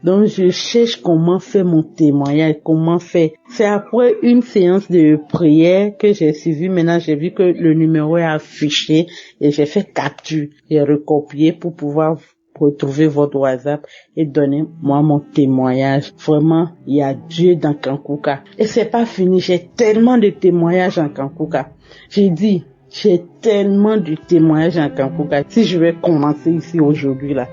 Donc je cherche comment faire mon témoignage, comment faire. C'est après une séance de prière que j'ai suivi. Maintenant j'ai vu que le numéro est affiché et j'ai fait capture. J'ai recopié pour pouvoir retrouver votre WhatsApp et donner moi mon témoignage. Vraiment, il y a Dieu dans Kankuka. Et c'est pas fini, j'ai tellement de témoignages en Kankuka. J'ai tellement de témoignages en Kankuka. Si je vais commencer ici aujourd'hui là,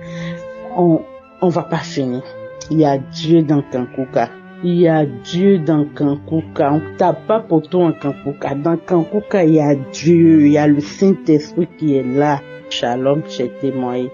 on va pas finir. Il y a Dieu dans Kankuka. Il y a Dieu dans Kankuka. On tape pas pour tout en Kankuka. Dans Kankuka, il y a Dieu. Il y a le Saint-Esprit qui est là. Shalom, j'ai témoigné.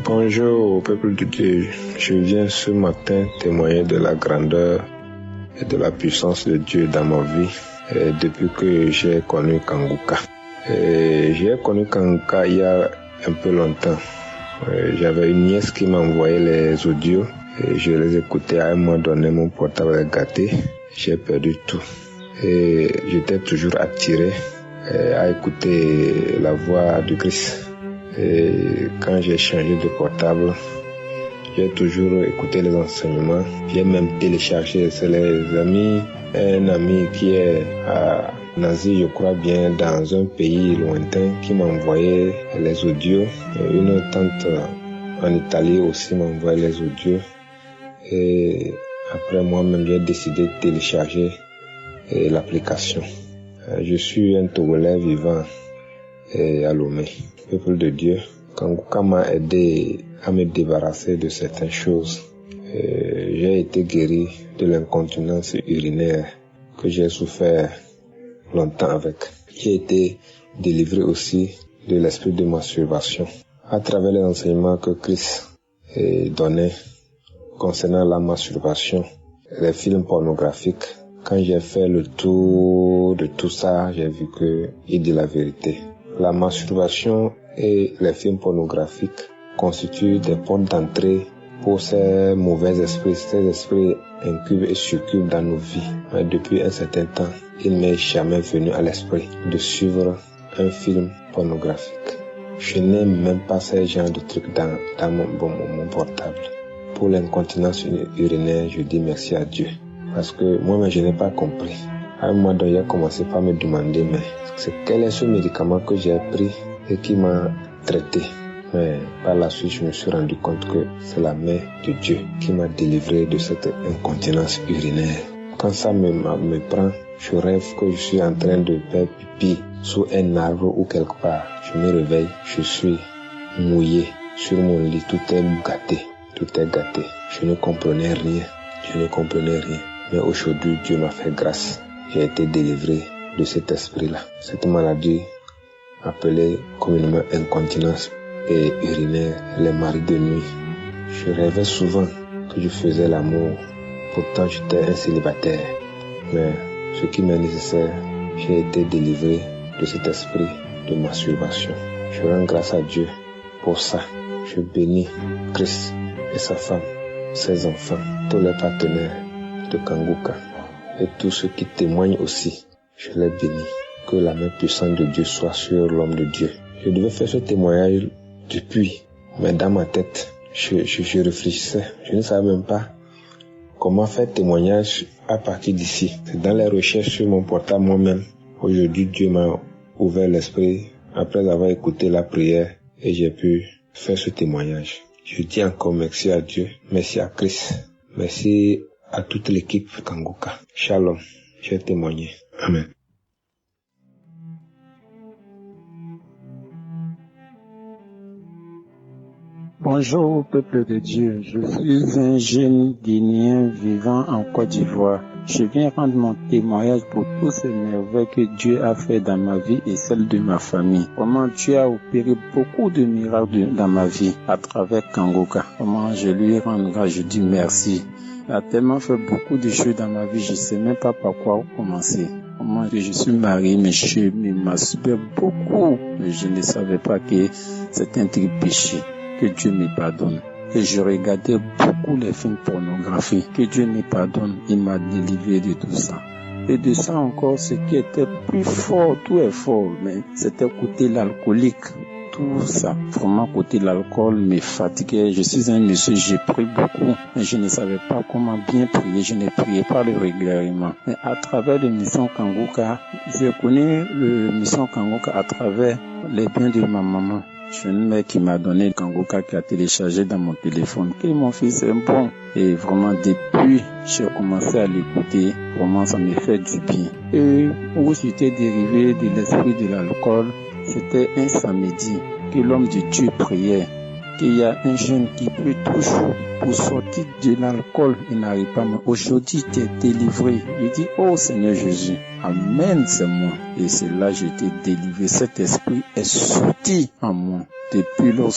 Bonjour au peuple de Dieu. Je viens ce matin témoigner de la grandeur et de la puissance de Dieu dans ma vie depuis que j'ai connu Kanguka. J'ai connu Kanguka il y a un peu longtemps. J'avais une nièce qui m'envoyait les audios et je les écoutais. À un moment donné, mon portable est gâté. J'ai perdu tout. Et j'étais toujours attiré à écouter la voix de Christ. Et quand j'ai changé de portable, j'ai toujours écouté les enseignements. J'ai même téléchargé, c'est un ami qui est à Nazi, je crois bien, dans un pays lointain, qui m'a envoyé les audios. Et une tante en Italie aussi m'a envoyé les audios. Et après moi-même, j'ai décidé de télécharger l'application. Je suis un Togolais vivant à Lomé. Peuple de Dieu, Kanguka m'a aidé à me débarrasser de certaines choses. J'ai été guéri de l'incontinence urinaire que j'ai souffert longtemps avec. J'ai été délivré aussi de l'esprit de masturbation à travers les enseignements que Christ donnait concernant la masturbation, les films pornographiques. Quand j'ai fait le tour de tout ça, j'ai vu qu'il dit la vérité. La masturbation et les films pornographiques constituent des portes d'entrée pour ces mauvais esprits, ces esprits incubes et succubes dans nos vies. Mais depuis un certain temps, il m'est jamais venu à l'esprit de suivre un film pornographique. Je n'aime même pas ce genre de trucs dans mon portable. Pour l'incontinence urinaire, je dis merci à Dieu. Parce que moi-même, je n'ai pas compris. À un moment donné, j'ai commencé par me demander, mais quel est ce médicament que j'ai pris et qui m'a traité? Mais par la suite, je me suis rendu compte que c'est la main de Dieu qui m'a délivré de cette incontinence urinaire. Quand ça me prend, je rêve que je suis en train de faire pipi sous un arbre ou quelque part. Je me réveille, je suis mouillé sur mon lit, tout est gâté. Je ne comprenais rien. Mais aujourd'hui, Dieu m'a fait grâce. J'ai été délivré de cet esprit-là. Cette maladie appelée communément incontinence et urinaire, les maris de nuit. Je rêvais souvent que je faisais l'amour. Pourtant, j'étais un célibataire. Mais ce qui m'est nécessaire, j'ai été délivré de cet esprit de masturbation. Je rends grâce à Dieu pour ça. Je bénis Christ et sa femme, ses enfants, tous les partenaires de Kanguka et tous ceux qui témoignent aussi. Je les bénis. Que la main puissante de Dieu soit sur l'homme de Dieu. Je devais faire ce témoignage depuis, mais dans ma tête, je réfléchissais. Je ne savais même pas comment faire témoignage à partir d'ici. C'est dans les recherches sur mon portable moi-même. Aujourd'hui, Dieu m'a ouvert l'esprit après avoir écouté la prière et j'ai pu faire ce témoignage. Je dis encore merci à Dieu, merci à Christ, merci à toute l'équipe Kanguka. Shalom, j'ai témoigné. Amen. Bonjour peuple de Dieu, je suis un jeune Guinéen vivant en Côte d'Ivoire. Je viens rendre mon témoignage pour tous ces merveilles que Dieu a fait dans ma vie et celle de ma famille. Comment Dieu a opéré beaucoup de miracles dans ma vie à travers Kangoka. Comment je lui rends grâce, je dis merci. Il a tellement fait beaucoup de choses dans ma vie, je ne sais même pas par quoi commencer. Comment je suis marié, mais je me masturbais beaucoup. Mais je ne savais pas que c'est un truc péché. Que Dieu me pardonne. Et je regardais beaucoup les films pornographiques. Que Dieu me pardonne. Il m'a délivré de tout ça. Et de ça encore, ce qui était plus fort, tout est fort, mais c'était côté l'alcoolique. Tout ça, vraiment côté l'alcool me fatiguait. Je suis un monsieur, j'ai pris beaucoup, mais je ne savais pas comment bien prier. Je ne priais pas régulièrement. Mais à travers l'émission Kangoka, j'ai connu l'émission Kangoka à travers les biens de ma maman. J'ai une mère qui m'a donné Kangoka qui a téléchargé dans mon téléphone. Et mon fils est bon. Et vraiment, depuis, j'ai commencé à l'écouter. Vraiment, ça me fait du bien. Et où j'étais dérivé de l'esprit de l'alcool, c'était un samedi que l'homme de Dieu priait. Qu'il y a un jeune qui prie toujours pour sortir de l'alcool. Il n'arrive pas. Mais aujourd'hui, tu es délivré. Il dit, oh Seigneur Jésus, Amen, c'est moi. Et c'est là que j'ai été délivré. Cet esprit est sorti en moi. Depuis lors,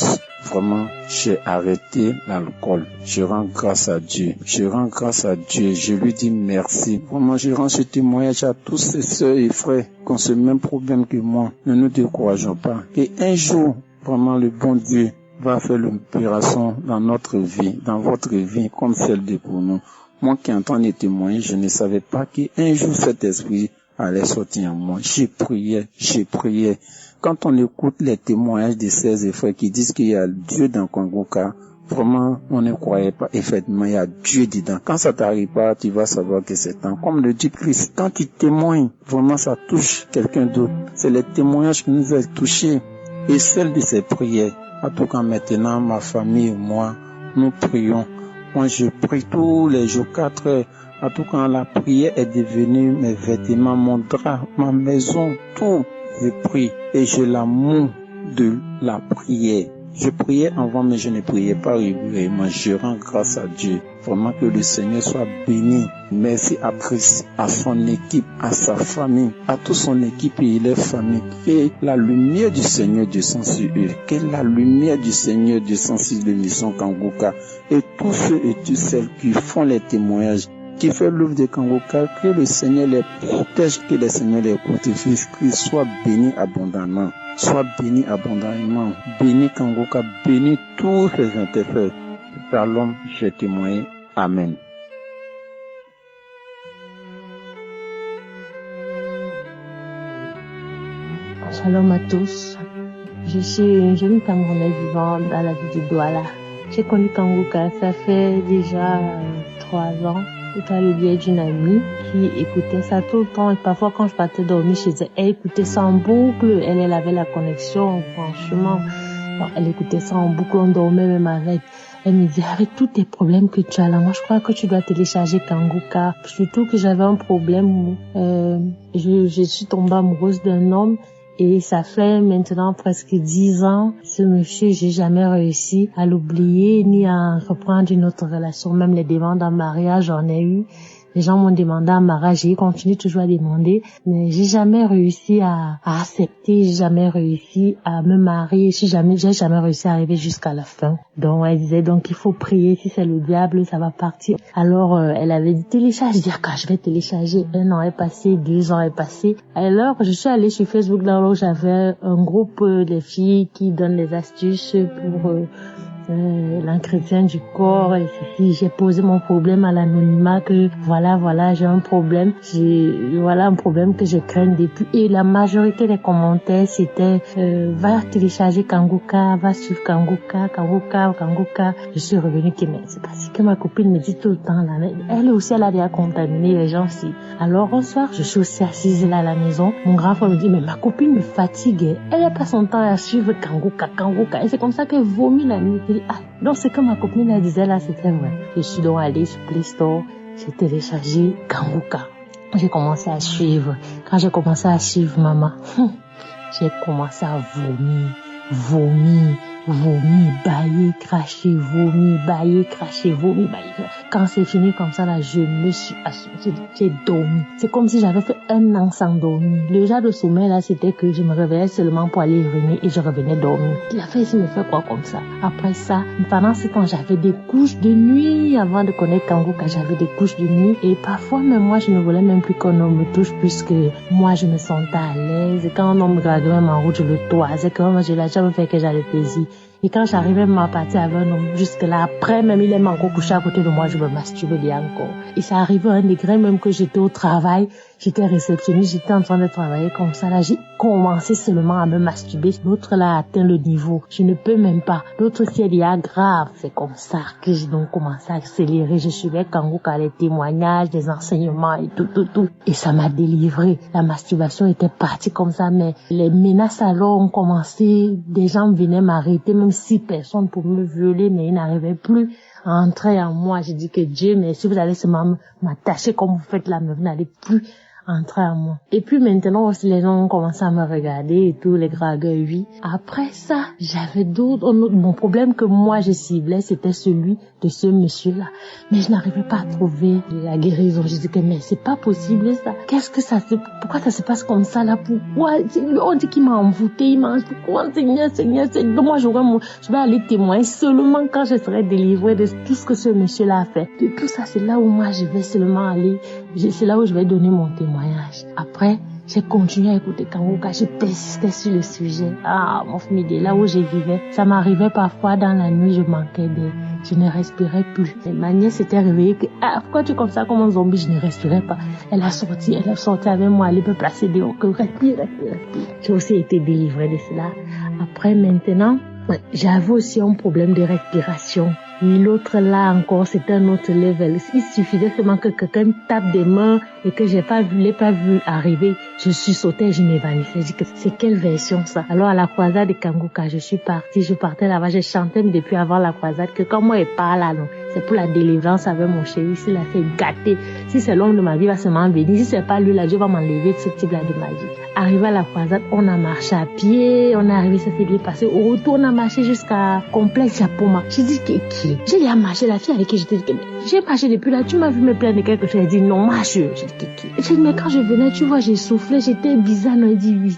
vraiment, j'ai arrêté l'alcool. Je rends grâce à Dieu. Je rends grâce à Dieu. Je lui dis merci. Vraiment, je rends ce témoignage à tous ces sœurs et frères qui ont ce même problème que moi. Ne nous décourageons pas. Et un jour, vraiment, le bon Dieu va faire l'opération dans notre vie, dans votre vie, comme celle de pour nous. Moi qui entends les témoignages, je ne savais pas qu'un jour cet esprit allait sortir en moi. J'ai prié. Quand on écoute les témoignages de ces frères qui disent qu'il y a Dieu dans Kangoka, vraiment, on ne croyait pas. Effectivement, il y a Dieu dedans. Quand ça t'arrive pas, tu vas savoir que c'est temps. Comme le dit Christ, quand tu témoignes, vraiment, ça touche quelqu'un d'autre. C'est les témoignages qui nous ont touchés et celles de ces prières. En tout cas, maintenant, ma famille et moi, nous prions. Moi, je prie tous les jours, 4 heures. En tout cas, la prière est devenue mes vêtements, mon drap, ma maison, tout. Je prie et j'ai l'amour de la prière. Je priais avant, mais je ne priais pas régulièrement. Je rends grâce à Dieu. Vraiment que le Seigneur soit béni. Merci à Christ, à son équipe, à sa famille, à toute son équipe et les familles. Que la lumière du Seigneur descende sur eux. Que la lumière du Seigneur descende sur l'émission Kangoka. Et tous ceux et toutes celles qui font les témoignages, qui fait l'œuvre de Kangoka, que le Seigneur les protège, que le Seigneur les protège, qu'ils soient bénis abondamment. Sois béni abondamment, béni Kangoka, béni tous ses interprètes. Par l'homme, j'ai témoigné. Amen. Shalom à tous. Je suis une jeune Camerounaise vivant dans la ville de Douala. J'ai connu Kangoka, ça fait déjà 3 ans. Par le biais d'une amie qui écoutait ça tout le temps et parfois quand je partais dormir chez elle, elle écoutait ça en boucle, elle avait la connexion, franchement, alors, elle écoutait ça en boucle, on dormait même avec. Elle me disait, avec tous tes problèmes que tu as là, moi je crois que tu dois télécharger Kangoka. Surtout que j'avais un problème où je suis tombée amoureuse d'un homme. Et ça fait maintenant presque 10 ans, ce monsieur, j'ai jamais réussi à l'oublier ni à reprendre une autre relation. Même les demandes en mariage, j'en ai eu. Les gens m'ont demandé en mariage, j'ai continué toujours à demander, mais j'ai jamais réussi à accepter, j'ai jamais réussi à me marier, j'ai jamais réussi à arriver jusqu'à la fin. Donc elle disait donc il faut prier, si c'est le diable, ça va partir. Alors elle avait dit télécharge, je dis je vais télécharger. 1 an est passé, 2 ans est passé. Alors je suis allée sur Facebook, là où j'avais un groupe de filles qui donnent des astuces pour l'entretien du corps et ceci. J'ai posé mon problème à l'anonymat que voilà j'ai un problème, voilà un problème que je crains depuis, et la majorité des commentaires c'était va télécharger Kangoka, va suivre Kangoka. Je suis revenue que mais c'est parce que ma copine me dit tout le temps là, elle aussi elle a déjà contaminé les gens aussi. Alors un soir je suis aussi assise là à la maison, mon grand frère me dit mais ma copine me fatigue, elle passe son temps à suivre Kangoka et c'est comme ça qu'elle vomit la nuit. Donc ce que ma copine elle disait là c'était vrai. Je suis donc allée sur Play Store, j'ai téléchargé Kangoka. J'ai commencé à suivre. Quand j'ai commencé à suivre maman, j'ai commencé à vomir. vomi, bailler, cracher, vomi, bailler, cracher, vomi, bailler. Quand c'est fini comme ça, là, je me suis assoucie, j'ai dormi. C'est comme si j'avais fait 1 an sans dormir. Le genre de sommeil, là, c'était que je me réveillais seulement pour aller uriner et je revenais dormir. Il a fait ici me faire quoi comme ça? Après ça, pendant ce temps, j'avais des couches de nuit. Avant de connaître Kanguka, j'avais des couches de nuit. Et parfois, même moi, je ne voulais même plus qu'on me touche puisque moi, je me sentais à l'aise. Et quand un homme me gardait même en route, je le toisais. Quand moi, je l'ai jamais fait que j'avais plaisir. Et quand j'arrivais même à partir avec un homme, jusque-là, après, même il est encore couché à côté de moi, je me masturbais bien encore. Et ça arrivait à un degré même que j'étais au travail, j'étais réceptionniste, j'étais en train de travailler comme ça. Là, j'ai commencé seulement à me masturber. L'autre là a atteint le niveau. Je ne peux même pas. L'autre, si elle y a grave, c'est comme ça que j'ai donc commencé à accélérer. Je suivais Kanguka, les témoignages, les enseignements et tout. Et ça m'a délivré. La masturbation était partie comme ça, mais les menaces alors ont commencé. Des gens venaient m'arrêter, même 6 personnes pour me violer, mais ils n'arrivaient plus à entrer en moi. J'ai dit que Dieu, mais si vous allez seulement m'attacher comme vous faites là, mais vous n'allez plus entrer en moi. Et puis maintenant aussi, les gens ont commencé à me regarder et tout, les dragueurs, oui. Après ça, j'avais d'autres. Mon problème que moi je ciblais, c'était celui de ce monsieur-là. Mais je n'arrivais pas à trouver la guérison. Je disais que mais c'est pas possible ça. Qu'est-ce que ça se... Pourquoi ça se passe comme ça là? Pourquoi? On dit qu'il m'a envoûté, il m'a... Pourquoi? Seigneur, c'est... Donc moi je vais aller témoigner seulement quand je serai délivrée de tout ce que ce monsieur-là a fait. De tout ça, c'est là où moi je vais seulement aller. C'est là où je vais donner mon témoignage. Après, j'ai continué à écouter Kanguka, je persistais sur le sujet. Ah, mon fils, là où je vivais, ça m'arrivait parfois dans la nuit, je manquais d'air, je ne respirais plus. Et ma nièce s'était réveillée que, pourquoi tu es comme ça comme un zombie, je ne respirais pas. Elle a sorti avec moi, elle peut placer des hauts, que respire. J'ai aussi été délivrée de cela. Après, maintenant, j'avais aussi un problème de respiration. Et l'autre là encore, c'était un autre level. Il suffisait seulement que quelqu'un tape des mains et que l'ai pas vu arriver. Je suis sautée et je m'évanouissais. Je dis que c'est quelle version ça? Alors à la croisade de Kanguka, je partais là-bas, je chantais mais depuis avant la croisade que quand moi je parle là, non, c'est pour la délivrance avec mon chéri. S'il a fait gâter, si c'est l'homme de ma vie, il va seulement venir. Si c'est pas lui là, Dieu va m'enlever de ce type là de ma vie. Arrivé à la croisade, on a marché à pied, on est arrivé, ça s'est bien passé. Au retour, on a marché jusqu'à Complexe Yapoma. J'ai dit que j'ai dit à marcher, la fille avec qui j'étais, j'ai marché depuis là, tu m'as vu me plaindre de quelque chose. Elle dit non, marche. J'ai dit mais quand je venais, tu vois, j'ai soufflé, j'étais bizarre. Elle dit oui,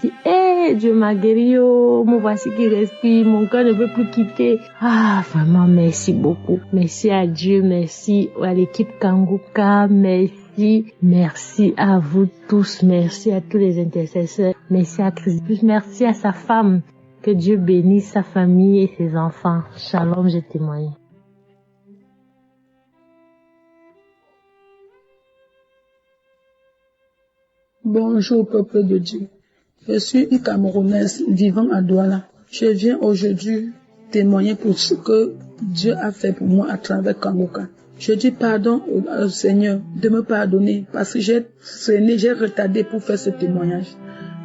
Dieu m'a guéri, oh, me voici qui respire, mon cœur ne veut plus quitter. Ah, vraiment, merci beaucoup. Merci à Dieu, merci à l'équipe Kanguka, merci à vous tous, merci à tous les intercesseurs, merci à Christ, merci à sa femme. Que Dieu bénisse sa famille et ses enfants. Shalom, je témoigne. Bonjour peuple de Dieu. Je suis une Camerounaise vivant à Douala. Je viens aujourd'hui témoigner pour ce que Dieu a fait pour moi à travers Kanguka. Je dis pardon au Seigneur de me pardonner parce que j'ai retardé pour faire ce témoignage.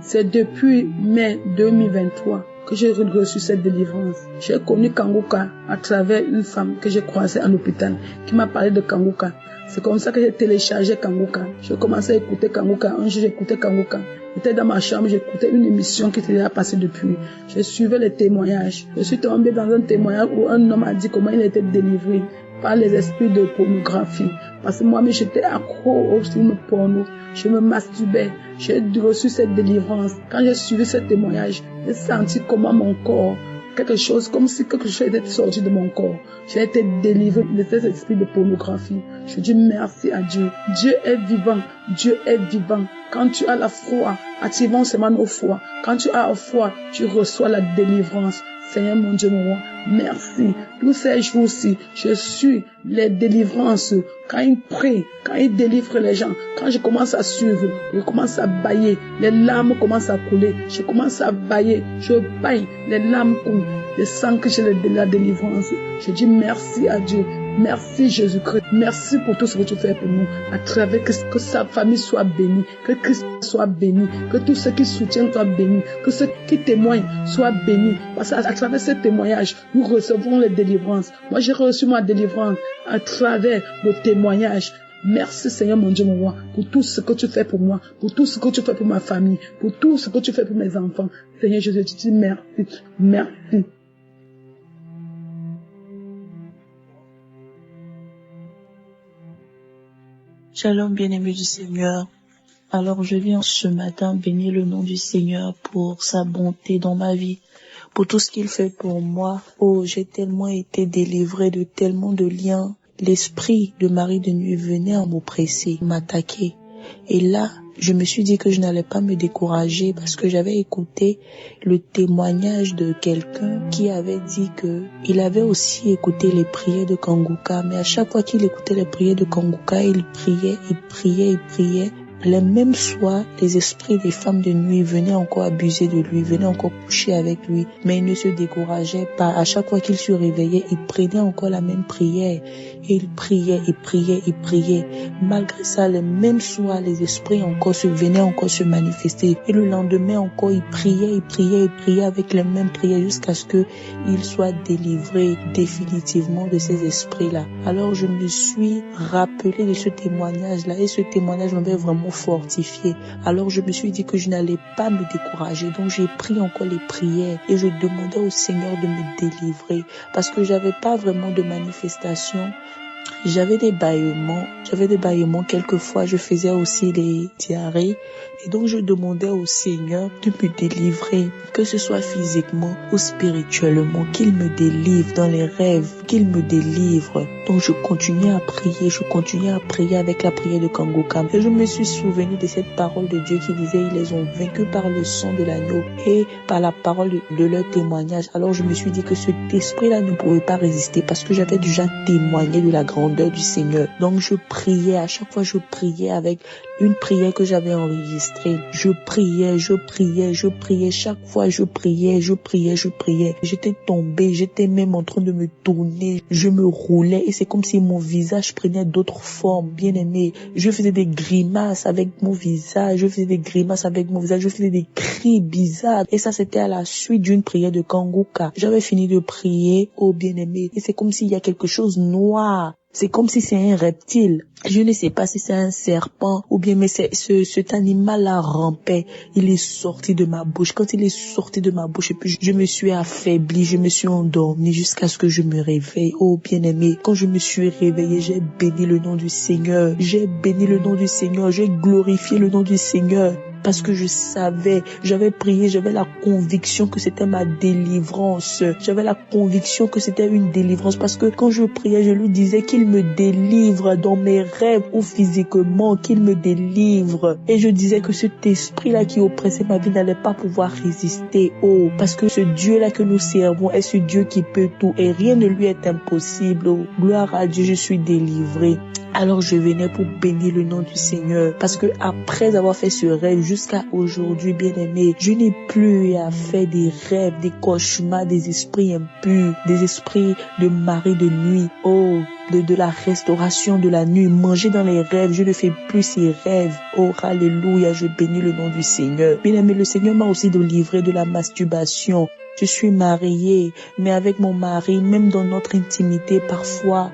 C'est depuis mai 2023 que j'ai reçu cette délivrance. J'ai connu Kanguka à travers une femme que j'ai croisée à l'hôpital qui m'a parlé de Kanguka. C'est comme ça que j'ai téléchargé Kanguka. J'ai commencé à écouter Kanguka. Un jour, j'écoutais Kanguka. J'étais dans ma chambre, j'écoutais une émission qui était déjà passée depuis. Je suivais les témoignages. Je suis tombée dans un témoignage où un homme a dit comment il était délivré par les esprits de pornographie. Parce que moi-même, j'étais accro au film porno. Je me masturbais. J'ai reçu cette délivrance. Quand j'ai suivi ce témoignage, j'ai senti comment mon corps, quelque chose, comme si quelque chose était sorti de mon corps. J'ai été délivré de cet esprit de pornographie. Je dis merci à Dieu. Dieu est vivant. Dieu est vivant. Quand tu as la foi, activons seulement nos foi. Quand tu as la foi, tu reçois la délivrance. Seigneur mon Dieu, mon roi, merci. Tous ces jours-ci, je suis les délivrances. Quand il prie, quand il délivre les gens, quand je commence à suivre, je commence à bailler, les larmes commencent à couler. Je commence à bailler, je baille, les larmes coulent. Je sens que j'ai la délivrance. Je dis merci à Dieu. Merci Jésus-Christ. Merci pour tout ce que tu fais pour nous. À travers que sa famille soit bénie, que Christ soit béni, que tous ceux qui soutiennent soient bénis, que ceux qui témoignent soient bénis. Parce qu'à travers ce témoignage, nous recevons les délivrances. Moi, j'ai reçu ma délivrance à travers le témoignage. Merci Seigneur mon Dieu mon roi pour tout ce que tu fais pour moi, pour tout ce que tu fais pour ma famille, pour tout ce que tu fais pour mes enfants. Seigneur Jésus, je te dis merci, merci. Shalom, bien-aimé du Seigneur. Alors je viens ce matin bénir le nom du Seigneur pour sa bonté dans ma vie, pour tout ce qu'il fait pour moi. Oh, j'ai tellement été délivrée de tellement de liens. L'esprit de mari de nuit venait à m'oppresser, m'attaquer. Et là, je me suis dit que je n'allais pas me décourager parce que j'avais écouté le témoignage de quelqu'un qui avait dit que il avait aussi écouté les prières de Kanguka, mais à chaque fois qu'il écoutait les prières de Kanguka, il priait. Les mêmes soirs, les esprits des femmes de nuit venaient encore abuser de lui, venaient encore coucher avec lui, mais il ne se décourageait pas. À chaque fois qu'il se réveillait, il prenait encore la même prière. Et il priait. Malgré ça, les mêmes soirs, les esprits venaient encore se manifester. Et le lendemain encore, il priait avec les mêmes prières jusqu'à ce qu'il soit délivré définitivement de ces esprits-là. Alors je me suis rappelé de ce témoignage-là et ce témoignage m'avait vraiment fortifié. Alors je me suis dit que je n'allais pas me décourager. Donc j'ai pris encore les prières et je demandais au Seigneur de me délivrer parce que j'avais pas vraiment de manifestation. J'avais des bâillements. Quelquefois, je faisais aussi des diarrhées. Et donc, je demandais au Seigneur de me délivrer, que ce soit physiquement ou spirituellement, qu'il me délivre dans les rêves, qu'il me délivre. Donc, je continuais à prier avec la prière de Kanguka. Et je me suis souvenu de cette parole de Dieu qui disait, ils les ont vaincus par le sang de l'agneau et par la parole de leur témoignage. Alors, je me suis dit que cet esprit-là ne pouvait pas résister parce que j'avais déjà témoigné de la grandeur du Seigneur. Donc, je priais. À chaque fois, je priais avec une prière que j'avais enregistrée. Je priais. Chaque fois, je priais. J'étais tombée. J'étais même en train de me tourner. Je me roulais et c'est comme si mon visage prenait d'autres formes. Bien aimé. Je faisais des grimaces avec mon visage. Je faisais des cris bizarres. Et ça, c'était à la suite d'une prière de Kanguka. J'avais fini de prier. Oh, bien aimé. Et c'est comme s'il y a quelque chose noir. C'est comme si c'est un reptile. Je ne sais pas si c'est un serpent ou bien, mais cet animal-là rampait. Il est sorti de ma bouche. Quand il est sorti de ma bouche, et puis je me suis affaiblie, je me suis endormie jusqu'à ce que je me réveille. Oh, bien-aimé, quand je me suis réveillée, j'ai béni le nom du Seigneur. J'ai glorifié le nom du Seigneur. Parce que je savais, j'avais prié, j'avais la conviction que c'était ma délivrance. J'avais la conviction que c'était une délivrance parce que quand je priais, je lui disais qu'il me délivre dans mes rêves ou physiquement, qu'il me délivre. Et je disais que cet esprit-là qui oppressait ma vie n'allait pas pouvoir résister. Oh, parce que ce Dieu-là que nous servons est ce Dieu qui peut tout et rien ne lui est impossible. Oh, gloire à Dieu, je suis délivrée. Alors je venais pour bénir le nom du Seigneur parce que après avoir fait ce rêve jusqu'à aujourd'hui, bien-aimé, je n'ai plus à faire des rêves, des cauchemars, des esprits impurs, des esprits de mari de nuit. Oh, de la restauration de la nuit, manger dans les rêves, je ne fais plus ces rêves. Oh, alléluia, je bénis le nom du Seigneur. Bien-aimé, le Seigneur m'a aussi délivré de la masturbation. Je suis mariée, mais avec mon mari, même dans notre intimité, parfois,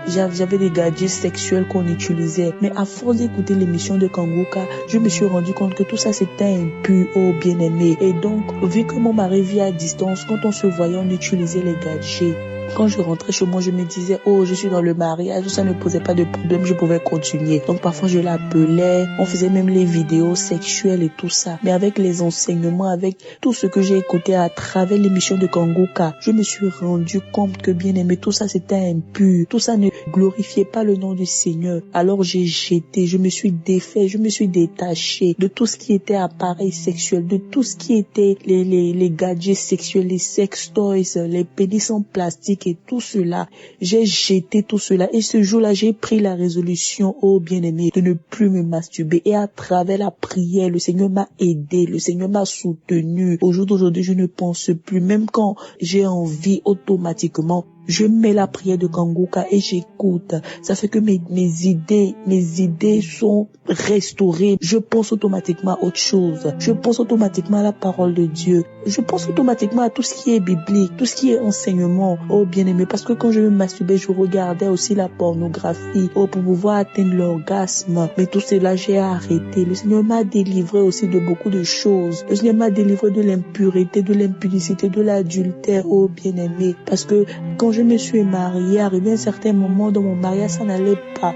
j'avais des gadgets sexuels qu'on utilisait. Mais à force d'écouter l'émission de Kanguka, je me suis rendu compte que tout ça c'était impur, oh bien-aimé. Et donc, vu que mon mari vit à distance, quand on se voyait, on utilisait les gadgets. Quand je rentrais chez moi, je me disais, oh, je suis dans le mariage, ça ne posait pas de problème, je pouvais continuer. Donc parfois je l'appelais, on faisait même les vidéos sexuelles et tout ça. Mais avec les enseignements, avec tout ce que j'ai écouté à travers l'émission de Kanguka, je me suis rendu compte que bien aimé, tout ça c'était impur, tout ça ne glorifiait pas le nom du Seigneur. Alors j'ai jeté, je me suis défait, je me suis détaché de tout ce qui était appareil sexuel, de tout ce qui était les gadgets sexuels, les sex toys, les pénis en plastique et tout cela. J'ai jeté tout cela et ce jour-là, j'ai pris la résolution, oh bien-aimé, de ne plus me masturber. Et à travers la prière, le Seigneur m'a aidé, le Seigneur m'a soutenu. Au jour d'aujourd'hui, je ne pense plus, même quand j'ai envie automatiquement, je mets la prière de Kanguka et j'écoute. Ça fait que mes idées sont restaurées. Je pense automatiquement à autre chose. Je pense automatiquement à la parole de Dieu. Je pense automatiquement à tout ce qui est biblique, tout ce qui est enseignement. Oh, bien-aimé, parce que quand je me masturbais, je regardais aussi la pornographie. Oh, pour pouvoir atteindre l'orgasme. Mais tout cela, j'ai arrêté. Le Seigneur m'a délivré aussi de beaucoup de choses. Le Seigneur m'a délivré de l'impureté, de l'impudicité, de l'adultère. Oh, bien-aimé, parce que quand je me suis mariée. Arrivé à un certain moment dans mon mariage, ça n'allait pas.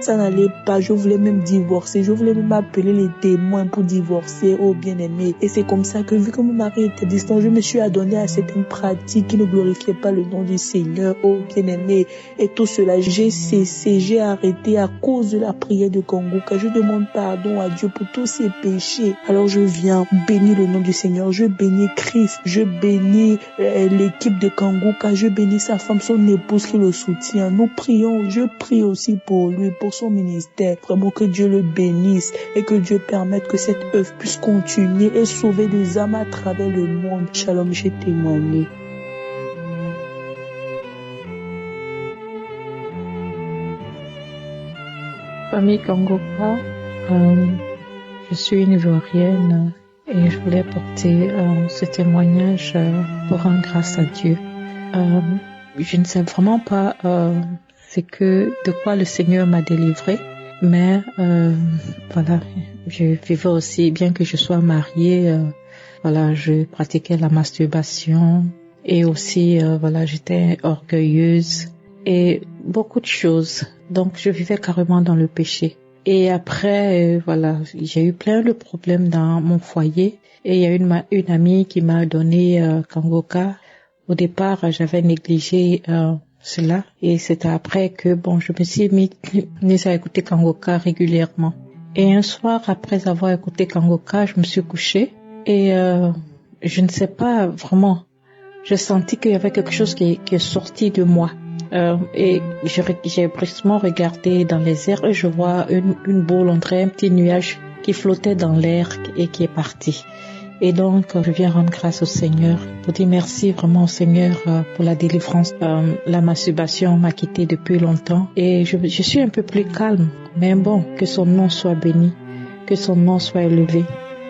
Je voulais même divorcer. Je voulais même appeler les témoins pour divorcer. Oh, bien-aimé. Et c'est comme ça que, vu que mon mari était distant, je me suis adonnée à certaines pratiques qui ne glorifiaient pas le nom du Seigneur. Oh, bien-aimé. Et tout cela, j'ai cessé, j'ai arrêté à cause de la prière de Kanguka. Je demande pardon à Dieu pour tous ses péchés. Alors je viens bénir le nom du Seigneur. Je bénis Christ. Je bénis l'équipe de Kanguka. Je bénis sa femme, son épouse qui le soutient. Nous prions. Je prie aussi pour lui, pour son ministère. Vraiment que Dieu le bénisse et que Dieu permette que cette œuvre puisse continuer et sauver des âmes à travers le monde. Shalom, j'ai témoigné. Famille Kanguka, je suis une Ivoirienne et je voulais porter ce témoignage pour rendre grâce à Dieu. Je ne sais vraiment pas de quoi le Seigneur m'a délivré, mais voilà, je vivais aussi, bien que je sois mariée, voilà, je pratiquais la masturbation et aussi voilà, j'étais orgueilleuse et beaucoup de choses. Donc je vivais carrément dans le péché. Et après, voilà, j'ai eu plein de problèmes dans mon foyer. Et il y a une amie qui m'a donné Kanguka. Au départ, j'avais négligé cela. Et c'est après que, je me suis mise à écouter Kanguka régulièrement. Et un soir, après avoir écouté Kanguka, je me suis couchée. Et je ne sais pas vraiment. J'ai senti qu'il y avait quelque chose qui est sorti de moi. Et j'ai brusquement regardé dans les airs et je vois une boule, on dirait un petit nuage qui flottait dans l'air et qui est parti. Et donc, je viens rendre grâce au Seigneur pour dire merci vraiment au Seigneur pour la délivrance. La masturbation m'a quitté depuis longtemps et je suis un peu plus calme. Mais bon, que son nom soit béni, que son nom soit élevé.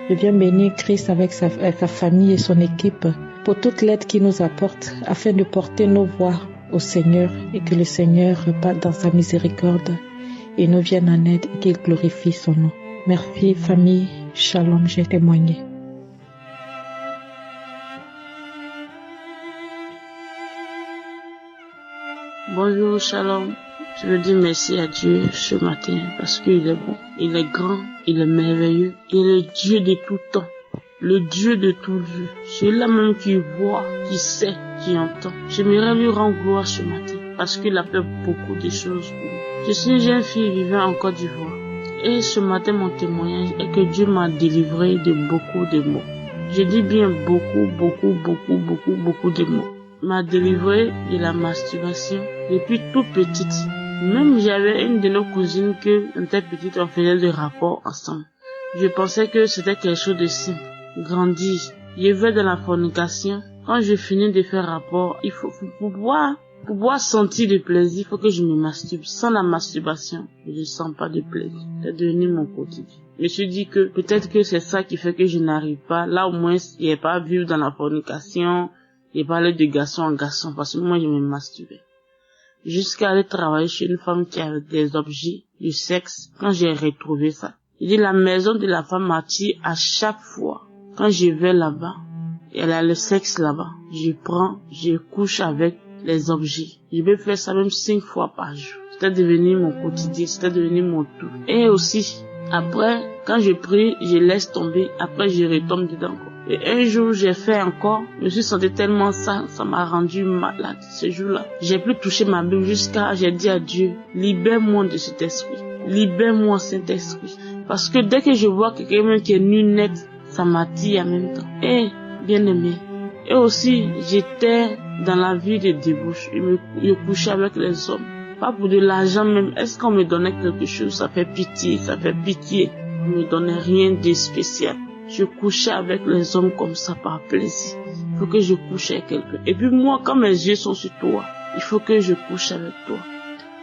Je viens bénir Christ avec sa famille et son équipe pour toute l'aide qu'il nous apporte afin de porter nos voix au Seigneur et que le Seigneur reparte dans sa miséricorde et nous vienne en aide et qu'il glorifie son nom. Merci famille, shalom, j'ai témoigné. Bonjour, shalom. Je veux dire merci à Dieu ce matin parce qu'il est bon, il est grand, il est merveilleux, il est le Dieu de tout temps. Le Dieu de tout Dieu, celui-là même qui voit, qui sait, qui entend. J'aimerais lui rendre gloire ce matin, parce qu'il a fait beaucoup de choses pour moi. Je suis une jeune fille vivant en Côte d'Ivoire, et ce matin mon témoignage est que Dieu m'a délivré de beaucoup de maux. Je dis bien beaucoup de maux. M'a délivré de la masturbation depuis toute petite. Même j'avais une de nos cousines que, quand elle était petite, on faisait des rapports ensemble. Je pensais que c'était quelque chose de simple. Grandir, je vais dans la fornication. Quand je finis de faire rapport, il faut pouvoir sentir le plaisir, il faut que je me masturbe. Sans la masturbation, je ne sens pas de plaisir. C'est devenu mon quotidien. Je me suis dit que peut-être que c'est ça qui fait que je n'arrive pas. Là au moins, il n'y a pas à vivre dans la fornication, il n'y a pas à aller de garçon en garçon, parce que moi je me masturbais. Jusqu'à aller travailler chez une femme qui avait des objets du sexe. Quand j'ai retrouvé ça, je dis la maison de la femme m'attire à chaque fois. Quand je vais là-bas, elle a le sexe là-bas. Je couche avec les objets. Je vais faire ça même 5 fois par jour. C'était devenu mon quotidien, c'était devenu mon tout. Et aussi, après, quand je prie, je laisse tomber. Après, je retombe dedans. Et un jour, j'ai fait encore. Je me suis senti tellement ça m'a rendu malade ce jour-là. J'ai plus touché ma Bible jusqu'à, j'ai dit à Dieu, libère-moi de cet esprit. Libère-moi Saint-Esprit. Parce que dès que je vois quelqu'un qui est nu net, ça m'attire en même temps. Et, bien aimé. Et aussi, j'étais dans la vie de débauche. Je couchais avec les hommes. Pas pour de l'argent même. Est-ce qu'on me donnait quelque chose? Ça fait pitié. On me donnait rien de spécial. Je couchais avec les hommes comme ça par plaisir. Il faut que je couche avec quelqu'un. Et puis moi, quand mes yeux sont sur toi, il faut que je couche avec toi.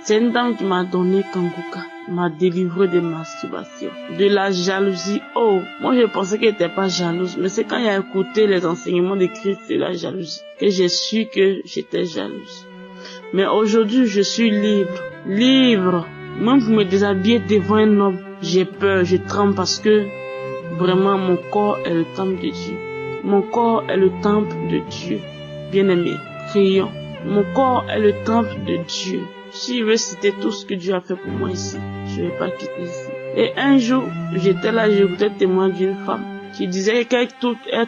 C'est une dame qui m'a donné Kanguka, m'a délivré de masturbation, de la jalousie. Oh, moi je pensais qu'elle n'était pas jalouse, mais c'est quand il a écouté les enseignements de Christ de la jalousie que j'ai su que j'étais jalouse. Mais aujourd'hui, je suis libre. Même pour me déshabiller devant un homme, j'ai peur, je tremble parce que vraiment mon corps est le temple de Dieu. Mon corps est le temple de Dieu. Bien-aimé, prions. Mon corps est le temple de Dieu. Si je veux citer tout ce que Dieu a fait pour moi ici, je vais pas quitter ici. Et un jour, j'étais là, j'écoutais le témoin d'une femme qui disait qu'elle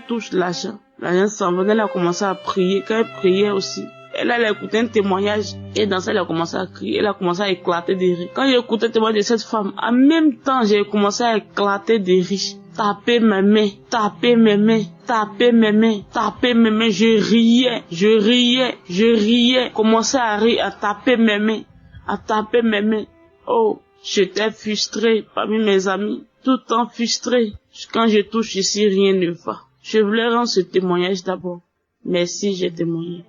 touche l'argent. L'argent s'en venait, elle a commencé à prier. Quand elle priait aussi, elle a écouté un témoignage et dans ça, elle a commencé à crier, elle a commencé à éclater des rires. Quand j'ai écouté le témoignage de cette femme, en même temps, j'ai commencé à éclater des rires. Taper mes mains, taper mes mains, taper mes mains, taper mes mains. Je riais, commençais à rire, à taper mes mains, à taper mes mains. Oh, j'étais frustré parmi mes amis, tout le temps frustré. Quand je touche ici, rien ne va. Je voulais rendre ce témoignage d'abord. Merci, j'ai témoigné.